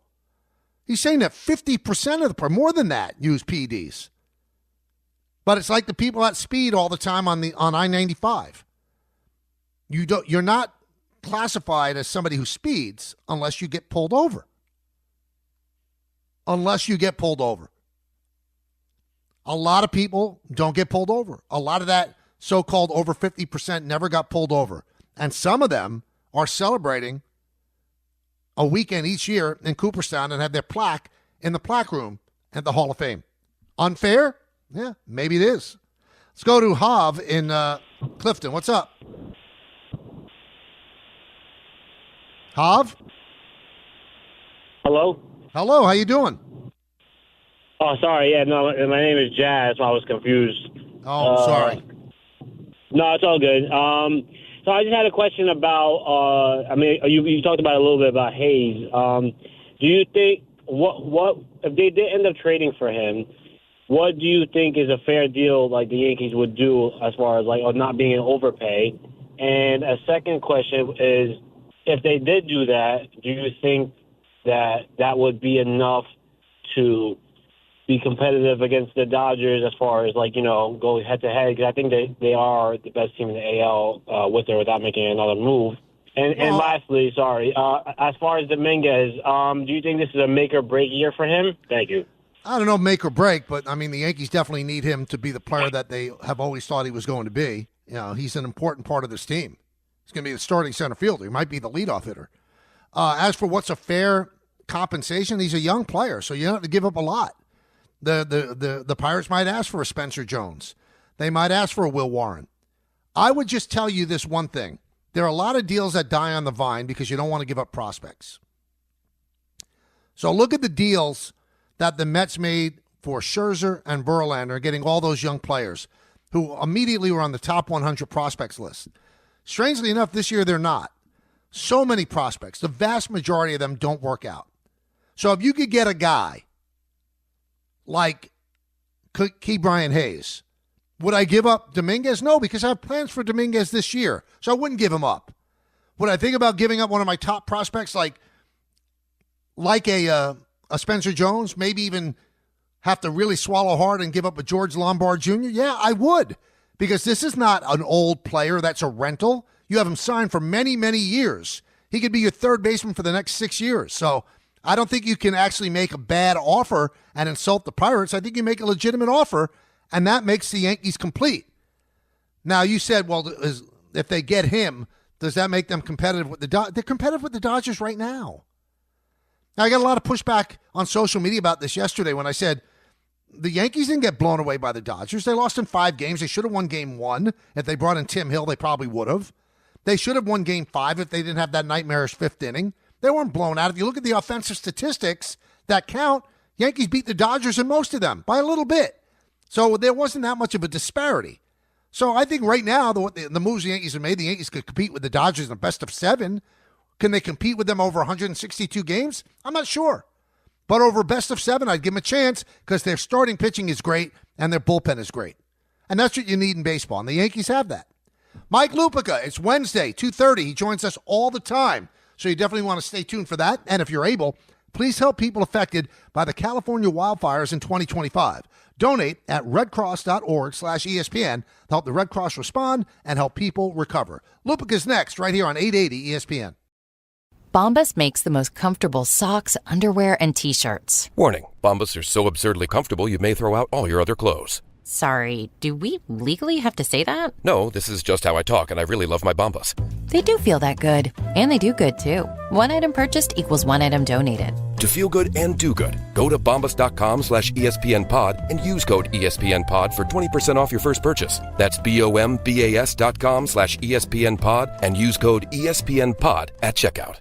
he's saying that 50% of the players, more than that, use PEDs. But it's like the people that speed all the time on I-95. You're not classified as somebody who speeds unless you get pulled over. Unless you get pulled over. A lot of people don't get pulled over. A lot of that so-called over 50% never got pulled over. And some of them are celebrating a weekend each year in Cooperstown and have their plaque in the plaque room at the Hall of Fame. Unfair? Yeah, maybe it is. Let's go to Hav in Clifton. What's up? Hav? Hello? Hello, how you doing? Oh, sorry. Yeah, no, my name is Jazz. So I was confused. Oh, sorry. No, it's all good. So I just had a question about, you talked about a little bit about Hayes. Do you think, what if they did end up trading for him, what do you think is a fair deal like the Yankees would do as far as not being an overpay? And a second question is, if they did do that, do you think that would be enough to be competitive against the Dodgers as far as go head to head? Because I think they are the best team in the AL with or without making another move. And lastly, sorry, as far as Dominguez, do you think this is a make or break year for him? Thank you. I don't know, make or break, but I mean the Yankees definitely need him to be the player that they have always thought he was going to be. He's an important part of this team. He's going to be the starting center fielder. He might be the leadoff hitter. As for what's a fair compensation, he's a young player, so you don't have to give up a lot. The Pirates might ask for a Spencer Jones. They might ask for a Will Warren. I would just tell you this one thing. There are a lot of deals that die on the vine because you don't want to give up prospects. So look at the deals that the Mets made for Scherzer and Verlander, getting all those young players who immediately were on the top 100 prospects list. Strangely enough, this year they're not. So many prospects. The vast majority of them don't work out. So if you could get a guy like Key Brian Hayes, would I give up Dominguez? No, because I have plans for Dominguez this year, so I wouldn't give him up. Would I think about giving up one of my top prospects like a Spencer Jones, maybe even have to really swallow hard and give up a George Lombard Jr.? Yeah, I would, because this is not an old player that's a rental. You have him signed for many, many years. He could be your third baseman for the next 6 years. So I don't think you can actually make a bad offer and insult the Pirates. I think you make a legitimate offer, and that makes the Yankees complete. Now, you said, well, if they get him, does that make them competitive with the Dodgers? They're competitive with the Dodgers right now. Now, I got a lot of pushback on social media about this yesterday when I said the Yankees didn't get blown away by the Dodgers. They lost in 5 games. They should have won game 1. If they brought in Tim Hill, they probably would have. They should have won game 5 if they didn't have that nightmarish 5th inning. They weren't blown out. If you look at the offensive statistics that count, Yankees beat the Dodgers in most of them by a little bit. So there wasn't that much of a disparity. So I think right now, the moves the Yankees have made, the Yankees could compete with the Dodgers in the best of 7. Can they compete with them over 162 games? I'm not sure. But over best of 7, I'd give them a chance because their starting pitching is great and their bullpen is great. And that's what you need in baseball, and the Yankees have that. Mike Lupica, it's Wednesday, 2:30. He joins us all the time, so you definitely want to stay tuned for that. And if you're able, please help people affected by the California wildfires in 2025. Donate at redcross.org/ESPN to help the Red Cross respond and help people recover. Lupica's next, right here on 880 ESPN. Bombas makes the most comfortable socks, underwear, and T-shirts. Warning, Bombas are so absurdly comfortable you may throw out all your other clothes. Sorry, do we legally have to say that? No, this is just how I talk, and I really love my Bombas. They do feel that good. And they do good, too. One item purchased equals one item donated. To feel good and do good, go to bombas.com/ESPNpod and use code ESPNpod for 20% off your first purchase. That's BOMBAS.com/ESPNpod and use code ESPNpod at checkout.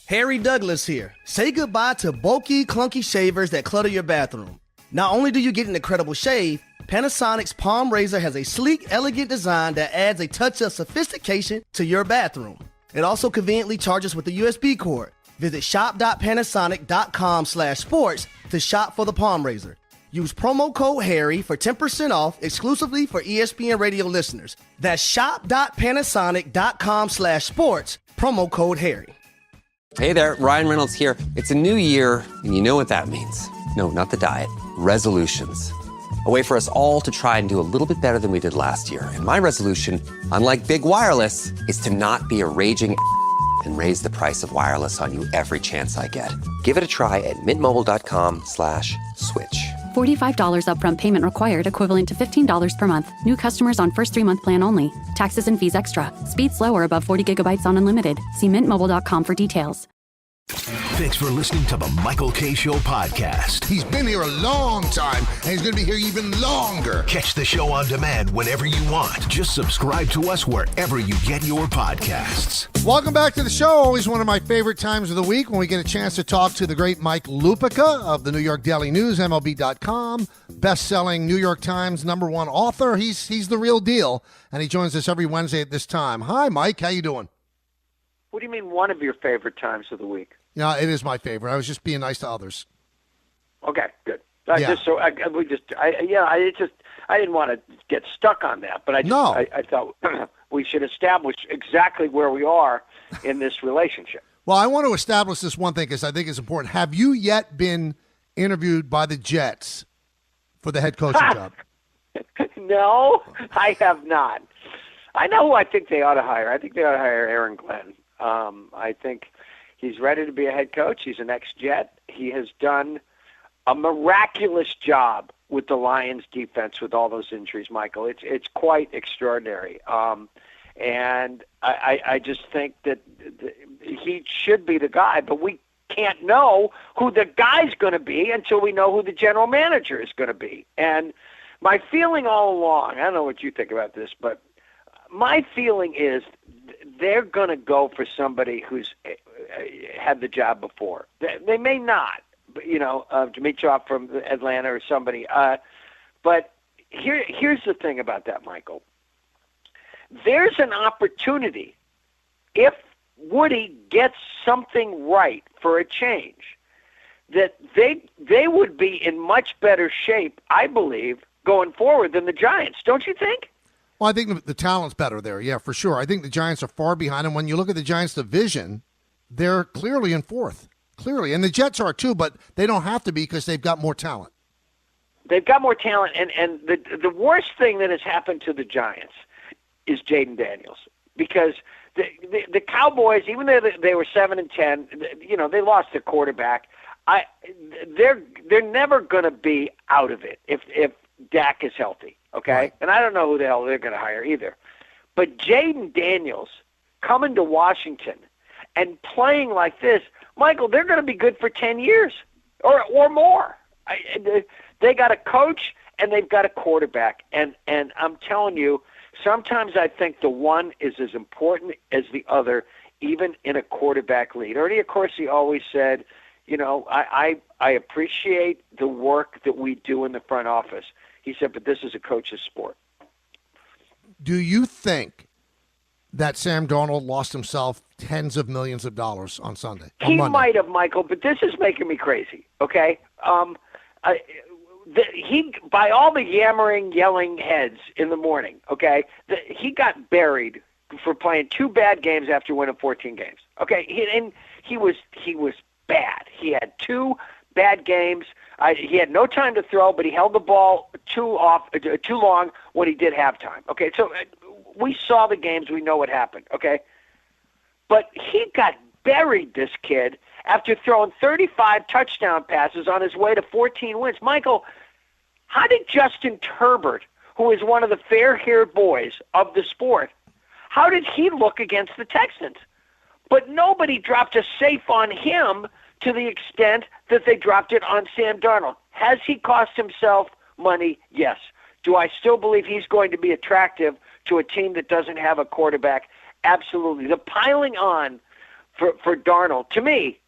Harry Douglas here. Say goodbye to bulky, clunky shavers that clutter your bathroom. Not only do you get an incredible shave, Panasonic's Palm Razor has a sleek, elegant design that adds a touch of sophistication to your bathroom. It also conveniently charges with a USB cord. Visit shop.panasonic.com/sports to shop for the Palm Razor. Use promo code HARRY for 10% off exclusively for ESPN radio listeners. That's shop.panasonic.com/sports, promo code HARRY. Hey there, Ryan Reynolds here. It's a new year, and you know what that means. No, not the diet. Resolutions. A way for us all to try and do a little bit better than we did last year. And my resolution, unlike big wireless, is to not be a raging and raise the price of wireless on you every chance I get. Give it a try at mintmobile.com/switch. $45 upfront payment required, equivalent to $15 per month. New customers on first 3-month plan only. Taxes and fees extra. Speed slower above 40 gigabytes on unlimited. See mintmobile.com for details. Thanks for listening to the Michael K. Show podcast. He's been here a long time, and he's going to be here even longer. Catch the show on demand whenever you want. Just subscribe to us wherever you get your podcasts. Welcome back to the show. Always one of my favorite times of the week when we get a chance to talk to the great Mike Lupica of the New York Daily News, MLB.com, best-selling New York Times #1 author. He's the real deal, and he joins us every Wednesday at this time. Hi, Mike. How you doing? What do you mean one of your favorite times of the week? Yeah, it is my favorite. I was just being nice to others. Okay, good. Yeah. I didn't want to get stuck on that, but I thought we should establish exactly where we are in this relationship. Well, I want to establish this one thing because I think it's important. Have you yet been interviewed by the Jets for the head coaching job? No, I have not. I know who I think they ought to hire. I think they ought to hire Aaron Glenn. I think he's ready to be a head coach. He's an ex-Jet. He has done a miraculous job with the Lions defense with all those injuries, Michael. It's quite extraordinary. And I just think that he should be the guy, but we can't know who the guy's going to be until we know who the general manager is going to be. And my feeling all along, I don't know what you think about this, but my feeling is they're going to go for somebody who's had the job before. They may not, Dimitrov from Atlanta or somebody. But here's the thing about that, Michael. There's an opportunity if Woody gets something right for a change that they would be in much better shape, I believe, going forward than the Giants. Don't you think? Well, I think the talent's better there, yeah, for sure. I think the Giants are far behind, and when you look at the Giants' division, they're clearly in fourth, clearly. And the Jets are too, but they don't have to be because they've got more talent. They've got more talent, and the worst thing that has happened to the Giants is Jaden Daniels, because the Cowboys, even though they were 7-10, they lost their quarterback. They're never going to be out of it if Dak is healthy, okay? Right. And I don't know who the hell they're going to hire either. But Jaden Daniels coming to Washington and playing like this, Michael, they're going to be good for 10 years or more. They got a coach and they've got a quarterback, and I'm telling you, sometimes I think the one is as important as the other, even in a quarterback lead. Ernie Accorsi always said, I appreciate the work that we do in the front office. He said, but this is a coach's sport. Do you think that Sam Darnold lost himself tens of millions of dollars on Sunday? He might have, Michael, but this is making me crazy, okay? He, by all the yammering, yelling heads in the morning, okay, he got buried for playing 2 bad games after winning 14 games, okay? He was bad. He had 2 bad games. He had no time to throw, but he held the ball too long when he did halftime. Okay, so we saw the games. We know what happened. Okay, but he got buried, this kid, after throwing 35 touchdown passes on his way to 14 wins. Michael, how did Justin Herbert, who is one of the fair-haired boys of the sport, how did he look against the Texans? But nobody dropped a safe on him to the extent that they dropped it on Sam Darnold. Has he cost himself money? Yes. Do I still believe he's going to be attractive to a team that doesn't have a quarterback? Absolutely. The piling on for Darnold, to me,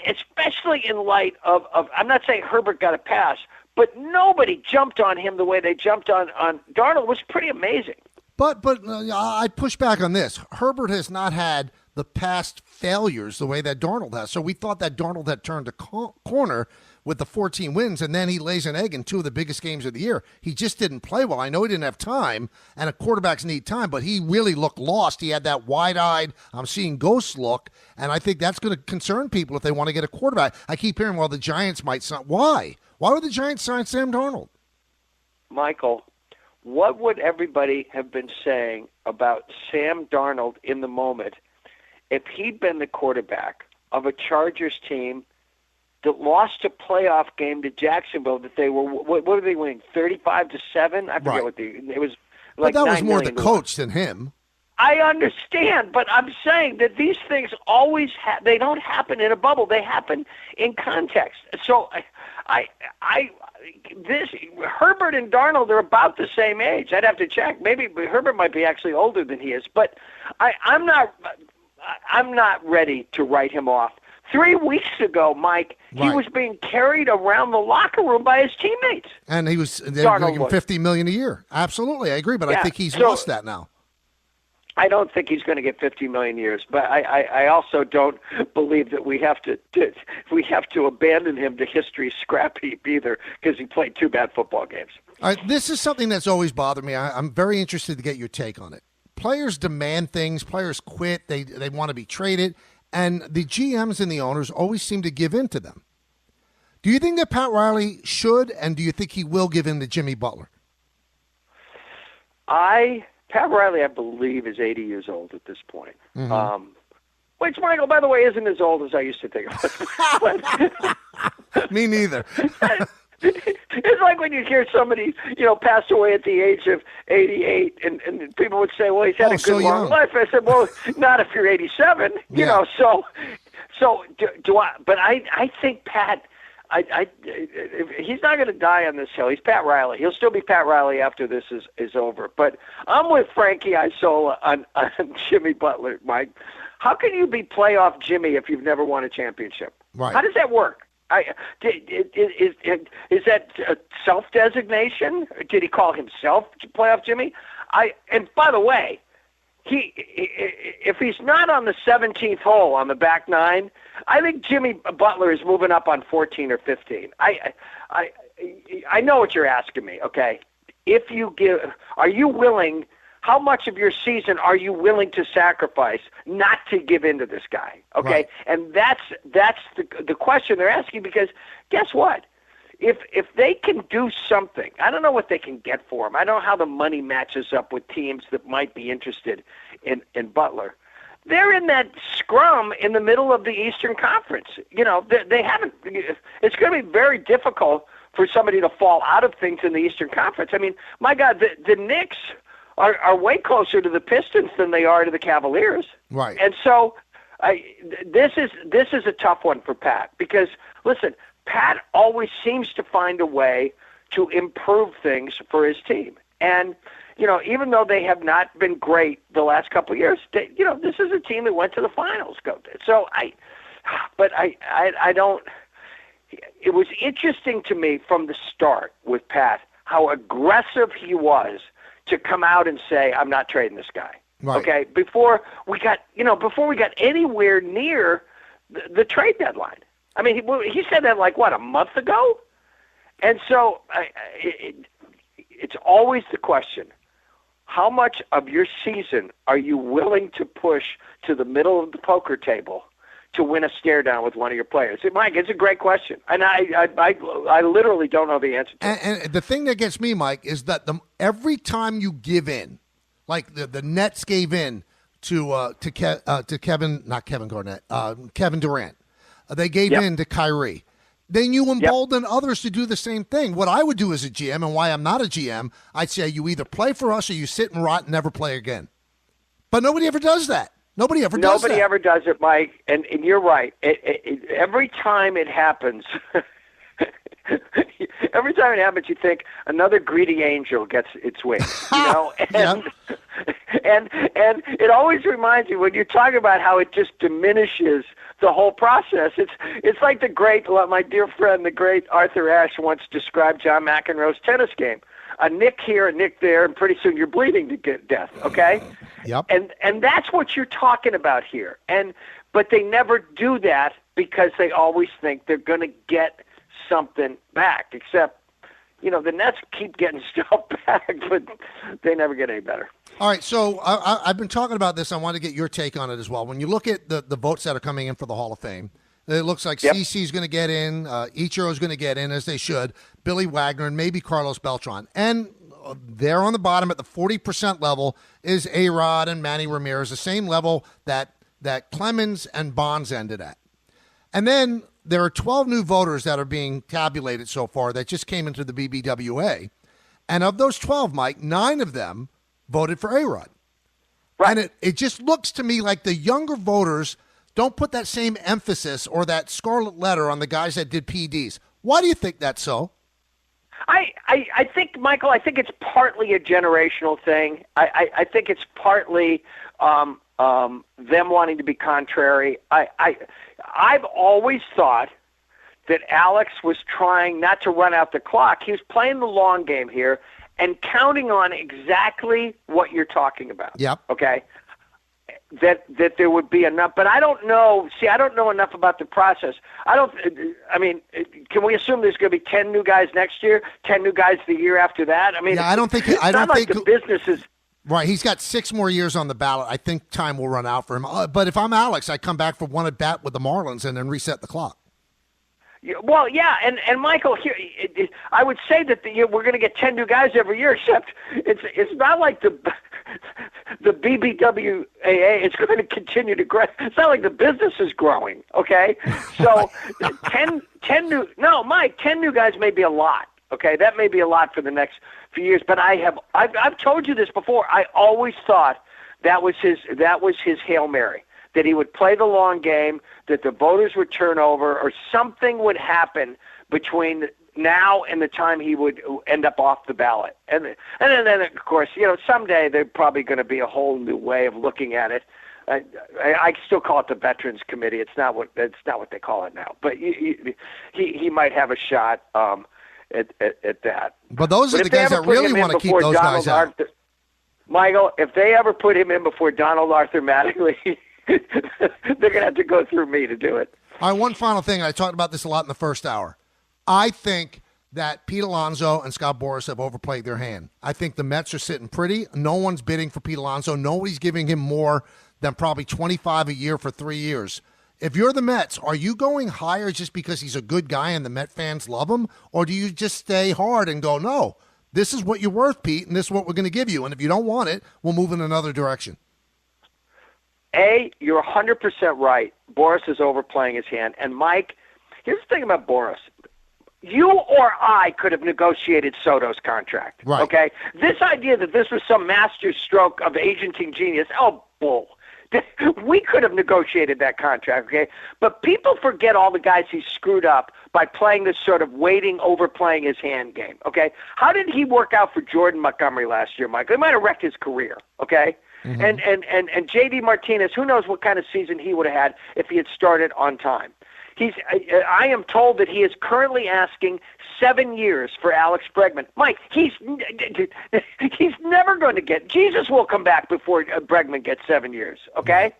especially in light of I'm not saying Herbert got a pass, but nobody jumped on him the way they jumped on Darnold was pretty amazing. But I'd push back on this. Herbert has not had the past failures the way that Darnold has. So we thought that Darnold had turned a corner with the 14 wins, and then he lays an egg in 2 of the biggest games of the year. He just didn't play well. I know he didn't have time, and quarterbacks need time, but he really looked lost. He had that wide-eyed, I'm seeing ghosts look, and I think that's going to concern people if they want to get a quarterback. I keep hearing, well, the Giants might sign. Why? Why would the Giants sign Sam Darnold? Michael, what would everybody have been saying about Sam Darnold in the moment if he'd been the quarterback of a Chargers team that lost a playoff game to Jacksonville that they were, what were they winning, 35-7? I forget what it was. Like, but that was more the coach than him. I understand, but I'm saying that these things always they don't happen in a bubble. They happen in context. So this Herbert and Darnold are about the same age. I'd have to check. Maybe Herbert might be actually older than he is, but I'm not ready to write him off. 3 weeks ago, Mike, he was being carried around the locker room by his teammates. And they were giving him $50 million a year. Absolutely, I agree, but I think he's lost that now. I don't think he's going to get $50 million years, but I also don't believe that we have to abandon him to history's scrap heap either, because he played 2 bad football games. All right, this is something that's always bothered me. I'm very interested to get your take on it. Players demand things. Players quit. They want to be traded. And the GMs and the owners always seem to give in to them. Do you think that Pat Riley should, and do you think he will give in to Jimmy Butler? Pat Riley, I believe, is 80 years old at this point. Mm-hmm. Which, Michael, by the way, isn't as old as I used to think of. Me neither. It's like when you hear somebody, pass away at the age of 88, and people would say, well, he's had a good long life. I said, well, not if you're 87, you know. So do I? But I think Pat, he's not going to die on this hill. He's Pat Riley. He'll still be Pat Riley after this is over. But I'm with Frankie Isola on Jimmy Butler, Mike. How can you be playoff Jimmy if you've never won a championship? Right. How does that work? Is that self-designation? Did he call himself Playoff Jimmy? And by the way, if he's not on the 17th hole on the back nine, I think Jimmy Butler is moving up on 14 or 15. I know what you're asking me, okay? Are you willing? How much of your season are you willing to sacrifice not to give in to this guy? Okay, right. And that's the question they're asking, because guess what? If they can do something, I don't know what they can get for him. I don't know how the money matches up with teams that might be interested in Butler. They're in that scrum in the middle of the Eastern Conference. They haven't. It's going to be very difficult for somebody to fall out of things in the Eastern Conference. I mean, my God, the Knicks are way closer to the Pistons than they are to the Cavaliers. Right. And so this is a tough one for Pat, because, listen, Pat always seems to find a way to improve things for his team. And, even though they have not been great the last couple of years, this is a team that went to the finals. So I don't. It was interesting to me from the start with Pat how aggressive he was to come out and say, I'm not trading this guy. Right. Okay, before we got anywhere near the trade deadline. I mean, he said that a month ago? And so it's always the question, how much of your season are you willing to push to the middle of the poker table to win a stare down with one of your players? Mike, it's a great question, and I literally don't know the answer to it. And the thing that gets me, Mike, is that every time you give in, like the Nets gave in to Kevin Durant, they gave in to Kyrie. Then you embolden others to do the same thing. What I would do as a GM, and why I'm not a GM, I'd say you either play for us or you sit and rot and never play again. But nobody ever does that. Nobody ever does it, Mike, and you're right. Every time it happens, you think another greedy angel gets its wings, And it always reminds you, when you're talking about how it just diminishes the whole process. It's like my dear friend, the great Arthur Ashe, once described John McEnroe's tennis game. A nick here, a nick there, and pretty soon you're bleeding to death, okay? Yep. And that's what you're talking about here. But they never do that because they always think they're going to get something back, except, the Nets keep getting stuff back, but they never get any better. All right, so I've been talking about this. I want to get your take on it as well. When you look at the votes that are coming in for the Hall of Fame, it looks like CeCe's going to get in, Ichiro's going to get in, as they should, Billy Wagner, and maybe Carlos Beltran. And there on the bottom at the 40% level is A-Rod and Manny Ramirez, the same level that Clemens and Bonds ended at. And then there are 12 new voters that are being tabulated so far that just came into the BBWA. And of those 12, Mike, 9 of them voted for A-Rod. Right. And it just looks to me like the younger voters don't put that same emphasis or that scarlet letter on the guys that did PEDs. Why do you think that's so? I think, Michael, it's partly a generational thing. I think it's partly them wanting to be contrary. I've always thought that Alex was trying not to run out the clock. He was playing the long game here and counting on exactly what you're talking about. Yep. Okay? That there would be enough, but I don't know. See, I don't know enough about the process. Can we assume there's going to be 10 new guys next year, 10 new guys the year after that? I don't think the business is right. He's got 6 more years on the ballot. I think time will run out for him. But if I'm Alex, I come back for one at bat with the Marlins and then reset the clock. Well, yeah, and Michael, here I would say that we're going to get 10 new guys every year, except it's not like the BBWAA is going to continue to grow. It's not like the business is growing, okay? So 10 new guys may be a lot, okay? That may be a lot for the next few years, but I've told you this before. I always thought that was his Hail Mary, that he would play the long game, that the voters would turn over, or something would happen between now and the time he would end up off the ballot. And then of course, someday there's probably going to be a whole new way of looking at it. I still call it the Veterans Committee. It's not what they call it now. But he might have a shot at that. But those are the guys that really want to keep those guys out. Michael, if they ever put him in before Donald Arthur Mattingly, they're going to have to go through me to do it. All right, one final thing. I talked about this a lot in the first hour. I think that Pete Alonso and Scott Boras have overplayed their hand. I think the Mets are sitting pretty. No one's bidding for Pete Alonso. Nobody's giving him more than probably $25 a year for 3 years. If you're the Mets, are you going higher just because he's a good guy and the Met fans love him? Or do you just stay hard and go, no, this is what you're worth, Pete, and this is what we're going to give you. And if you don't want it, we'll move in another direction. You're 100% right. Boras is overplaying his hand. And, Mike, here's the thing about Boras. You or I could have negotiated Soto's contract, right. Okay? This idea that this was some master stroke of agenting genius, bull. We could have negotiated that contract, okay? But people forget all the guys he screwed up by playing this sort of overplaying his hand game, okay? How did he work out for Jordan Montgomery last year, Mike? He might have wrecked his career, okay? Mm-hmm. And J.D. Martinez, who knows what kind of season he would have had if he had started on time. I am told that he is currently asking 7 years for Alex Bregman. Mike, he's never going to get. Jesus will come back before Bregman gets 7 years. Okay,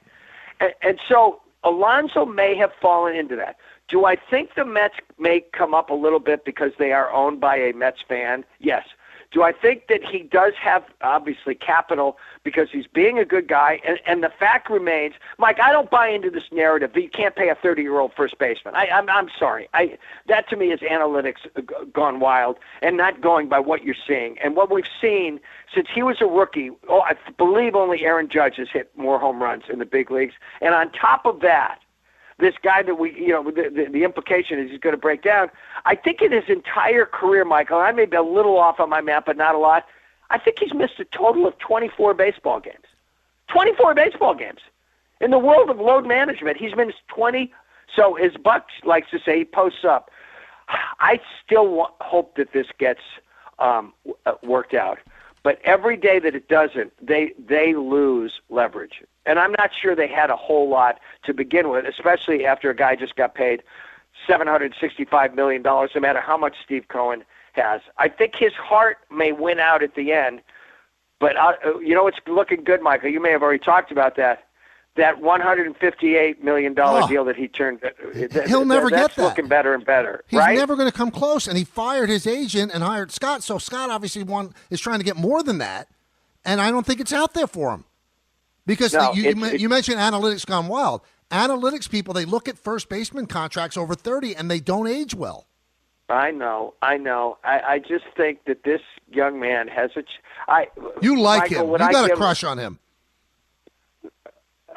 and so Alonso may have fallen into that. Do I think the Mets may come up a little bit because they are owned by a Mets fan? Yes. Do I think that he does have, obviously, capital because he's being a good guy? And the fact remains, Mike, I don't buy into this narrative that you can't pay a 30-year-old first baseman. I'm sorry. That, to me, is analytics gone wild and not going by what you're seeing. And what we've seen since he was a rookie, I believe only Aaron Judge has hit more home runs in the big leagues. And on top of that, this guy that the implication is he's going to break down. I think in his entire career, Michael, I may be a little off on my math, but not a lot. I think he's missed a total of 24 baseball games. 24 baseball games. In the world of load management, he's missed 20. So as Buck likes to say, he posts up. I still hope that this gets worked out. But every day that it doesn't, they lose leverage. And I'm not sure they had a whole lot to begin with, especially after a guy just got paid $765 million, no matter how much Steve Cohen has. I think his heart may win out at the end. But, it's looking good, Michael. You may have already talked about that. That $158 million deal that he turned, he'll never get that. That's looking better and better. He's right? never going to come close, and he fired his agent and hired Scott. So Scott obviously is trying to get more than that, and I don't think it's out there for him. Because you mentioned analytics gone wild. Analytics people, they look at first baseman contracts over 30, and they don't age well. I know. I just think that this young man has You like Michael, him. You got a crush on him.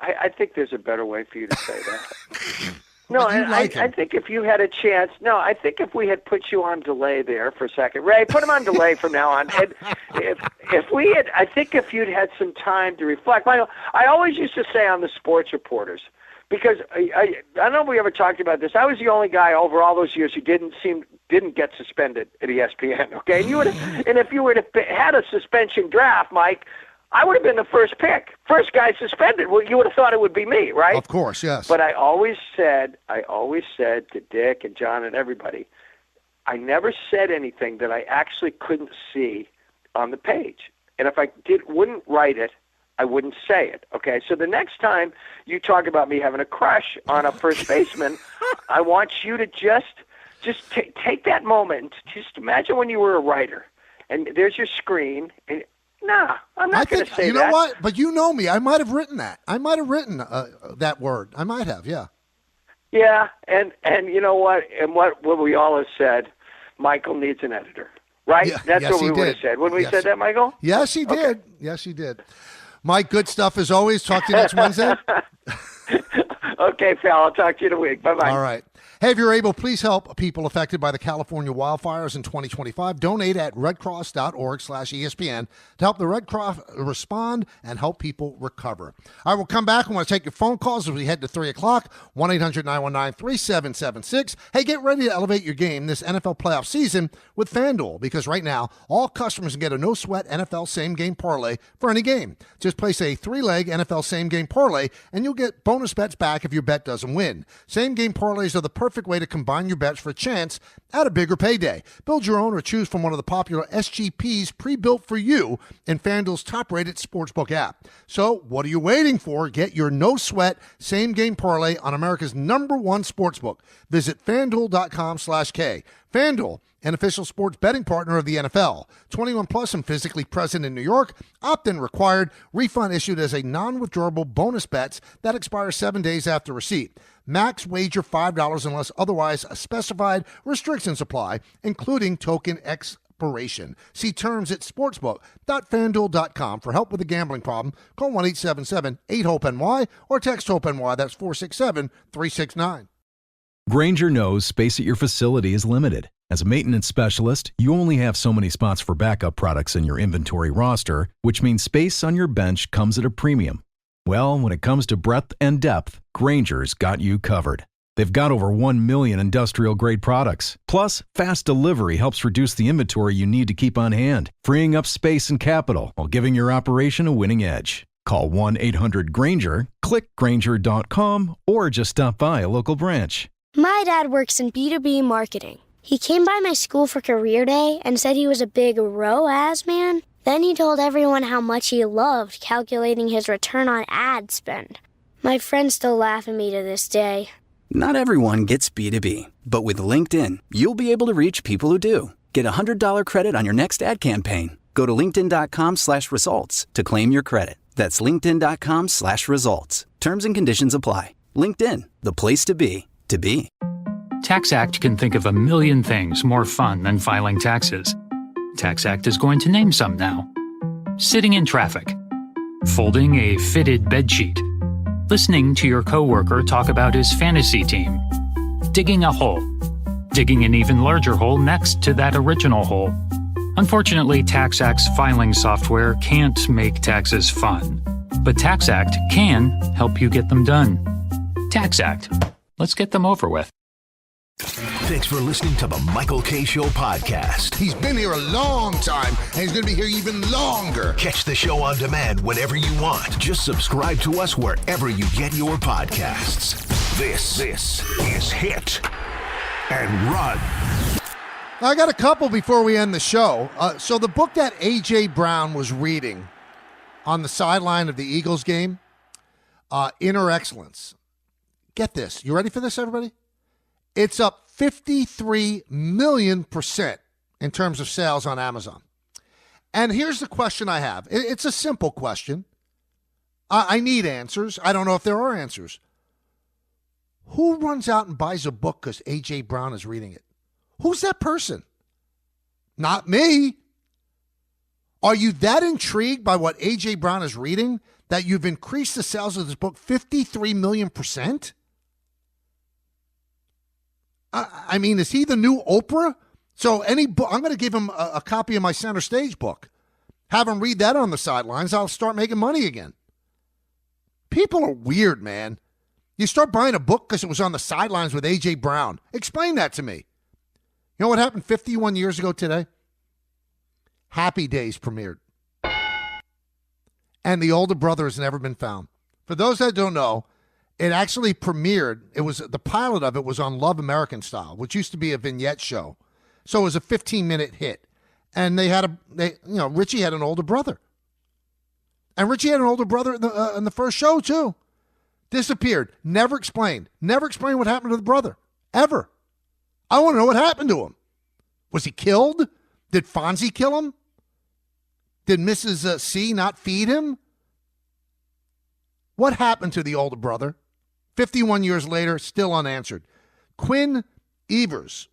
I think there's a better way for you to say that. No, I think if you had a chance. No, I think if we had put you on delay there for a second, Ray, put him on delay from now on. And if we had, I think if you'd had some time to reflect. Michael, I always used to say on the sports reporters, because I don't know if we ever talked about this. I was the only guy over all those years who didn't get suspended at ESPN. Okay, and if you would have had a suspension draft, Mike, I would have been the first pick. First guy suspended. Well, you would have thought it would be me, right? Of course, yes. But I always said to Dick and John and everybody, I never said anything that I actually couldn't see on the page. And if I wouldn't write it, I wouldn't say it. Okay? So the next time you talk about me having a crush on a first baseman, I want you to just take that moment. Just imagine when you were a writer, and there's your screen, and nah, I'm not going to say that. You know what? But you know me. I might have written that. I might have written that word. I might have, yeah. Yeah, and you know what? And what we all have said, Michael needs an editor, right? Yeah, That's yes, what we would have said. When we said that, Michael? Yes, he did. Okay. Yes, he did. Mike, good stuff as always. Talk to you next Wednesday. Okay, pal. I'll talk to you in a week. Bye-bye. All right. Hey, if you're able, please help people affected by the California wildfires in 2025. Donate at redcross.org/ESPN to help the Red Cross respond and help people recover. I will come back. I want to take your phone calls as we head to 3 o'clock. 1-800-919-3776. Hey, get ready to elevate your game this NFL playoff season with FanDuel, because right now, all customers can get a no-sweat NFL same-game parlay for any game. Just place a 3-leg NFL same-game parlay, and you'll get bonus bets back if your bet doesn't win. Same-game parlays are the perfect way to combine your bets for a chance at a bigger payday. Build your own or choose from one of the popular SGPs pre-built for you in FanDuel's top-rated sportsbook app. So what are you waiting for? Get your no-sweat same-game parlay on America's #1 sportsbook. Visit FanDuel.com/K. FanDuel, an official sports betting partner of the NFL. 21 plus and physically present in New York. Opt-in required. Refund issued as a non-withdrawable bonus bets that expire 7 days after receipt. Max wager $5 unless otherwise specified. Restrictions apply, including token expiration. See terms at sportsbook.fanduel.com. For help with a gambling problem, call 1-877-8-HOPE-NY or text HOPE-NY. That's 467-369. Grainger knows space at your facility is limited. As a maintenance specialist, you only have so many spots for backup products in your inventory roster, which means space on your bench comes at a premium. Well, when it comes to breadth and depth, Grainger's got you covered. They've got over 1 million industrial-grade products. Plus, fast delivery helps reduce the inventory you need to keep on hand, freeing up space and capital while giving your operation a winning edge. Call 1-800-GRAINGER, click Grainger.com, or just stop by a local branch. My dad works in B2B marketing. He came by my school for career day and said he was a big ROAS man. Then he told everyone how much he loved calculating his return on ad spend. My friends still laugh at me to this day. Not everyone gets B2B, but with LinkedIn, you'll be able to reach people who do. Get a $100 credit on your next ad campaign. Go to linkedin.com/results to claim your credit. That's linkedin.com/results. Terms and conditions apply. LinkedIn, the place to be, to be. TaxAct can think of a million things more fun than filing taxes. TaxAct is going to name some now. Sitting in traffic. Folding a fitted bedsheet. Listening to your coworker talk about his fantasy team. Digging a hole. Digging an even larger hole next to that original hole. Unfortunately, TaxAct's filing software can't make taxes fun. But TaxAct can help you get them done. TaxAct. Let's get them over with. Thanks for listening to the Michael K. Show podcast. He's been here a long time, and he's going to be here even longer. Catch the show on demand whenever you want. Just subscribe to us wherever you get your podcasts. This is Hit and Run. I got a couple before we end the show. So the book that A.J. Brown was reading on the sideline of the Eagles game, Inner Excellence. Get this. You ready for this, everybody? It's up 53 million% in terms of sales on Amazon. And here's the question I have. It's a simple question. I need answers. I don't know if there are answers. Who runs out and buys a book because A.J. Brown is reading it? Who's that person? Not me. Are you that intrigued by what A.J. Brown is reading that you've increased the sales of this book 53 million%? I mean, is he the new Oprah? So any book, I'm going to give him a copy of my Center Stage book. Have him read that on the sidelines. I'll start making money again. People are weird, man. You start buying a book because it was on the sidelines with A.J. Brown. Explain that to me. You know what happened 51 years ago today? Happy Days premiered. And The Older Brother has never been found. For those that don't know, it actually premiered. It was the pilot of it was on Love American Style, which used to be a vignette show. So it was a 15-minute hit. And Richie had an older brother. And Richie had an older brother in the first show, too. Disappeared. Never explained. Never explained what happened to the brother. Ever. I want to know what happened to him. Was he killed? Did Fonzie kill him? Did Mrs. C not feed him? What happened to the older brother? 51 years later, still unanswered. Quinn Evers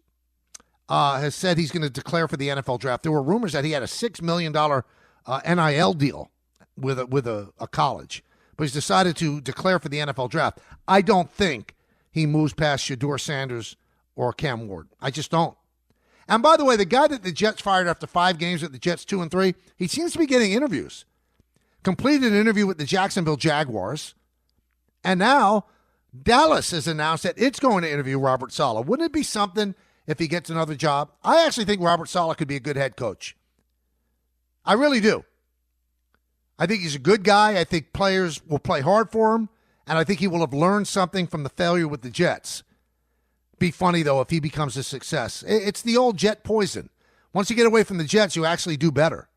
has said he's going to declare for the NFL draft. There were rumors that he had a $6 million NIL deal with a college, but he's decided to declare for the NFL draft. I don't think he moves past Shedeur Sanders or Cam Ward. I just don't. And by the way, the guy that the Jets fired after 5 games at the Jets 2-3, he seems to be getting interviews. Completed an interview with the Jacksonville Jaguars. And now Dallas has announced that it's going to interview Robert Saleh. Wouldn't it be something if he gets another job? I actually think Robert Saleh could be a good head coach. I really do. I think he's a good guy. I think players will play hard for him. And I think he will have learned something from the failure with the Jets. Be funny, though, if he becomes a success. It's the old Jet poison. Once you get away from the Jets, you actually do better.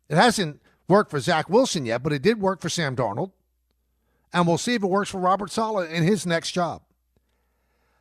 It hasn't worked for Zach Wilson yet, but it did work for Sam Darnold. And we'll see if it works for Robert Saleh in his next job.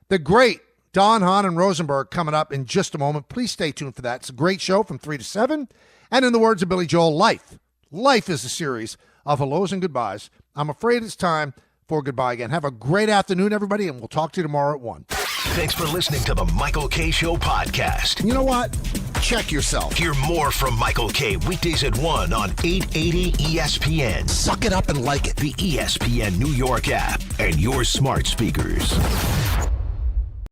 The great Don, Hahn, and Rosenberg coming up in just a moment. Please stay tuned for that. It's a great show from 3 to 7. And in the words of Billy Joel, life is a series of hellos and goodbyes. I'm afraid it's time for goodbye again. Have a great afternoon, everybody, and we'll talk to you tomorrow at 1. Thanks for listening to the Michael K. Show podcast. You know what? Check yourself. Hear more from Michael K. weekdays at 1 on 880 ESPN. Suck it up and like it. The ESPN New York app and your smart speakers.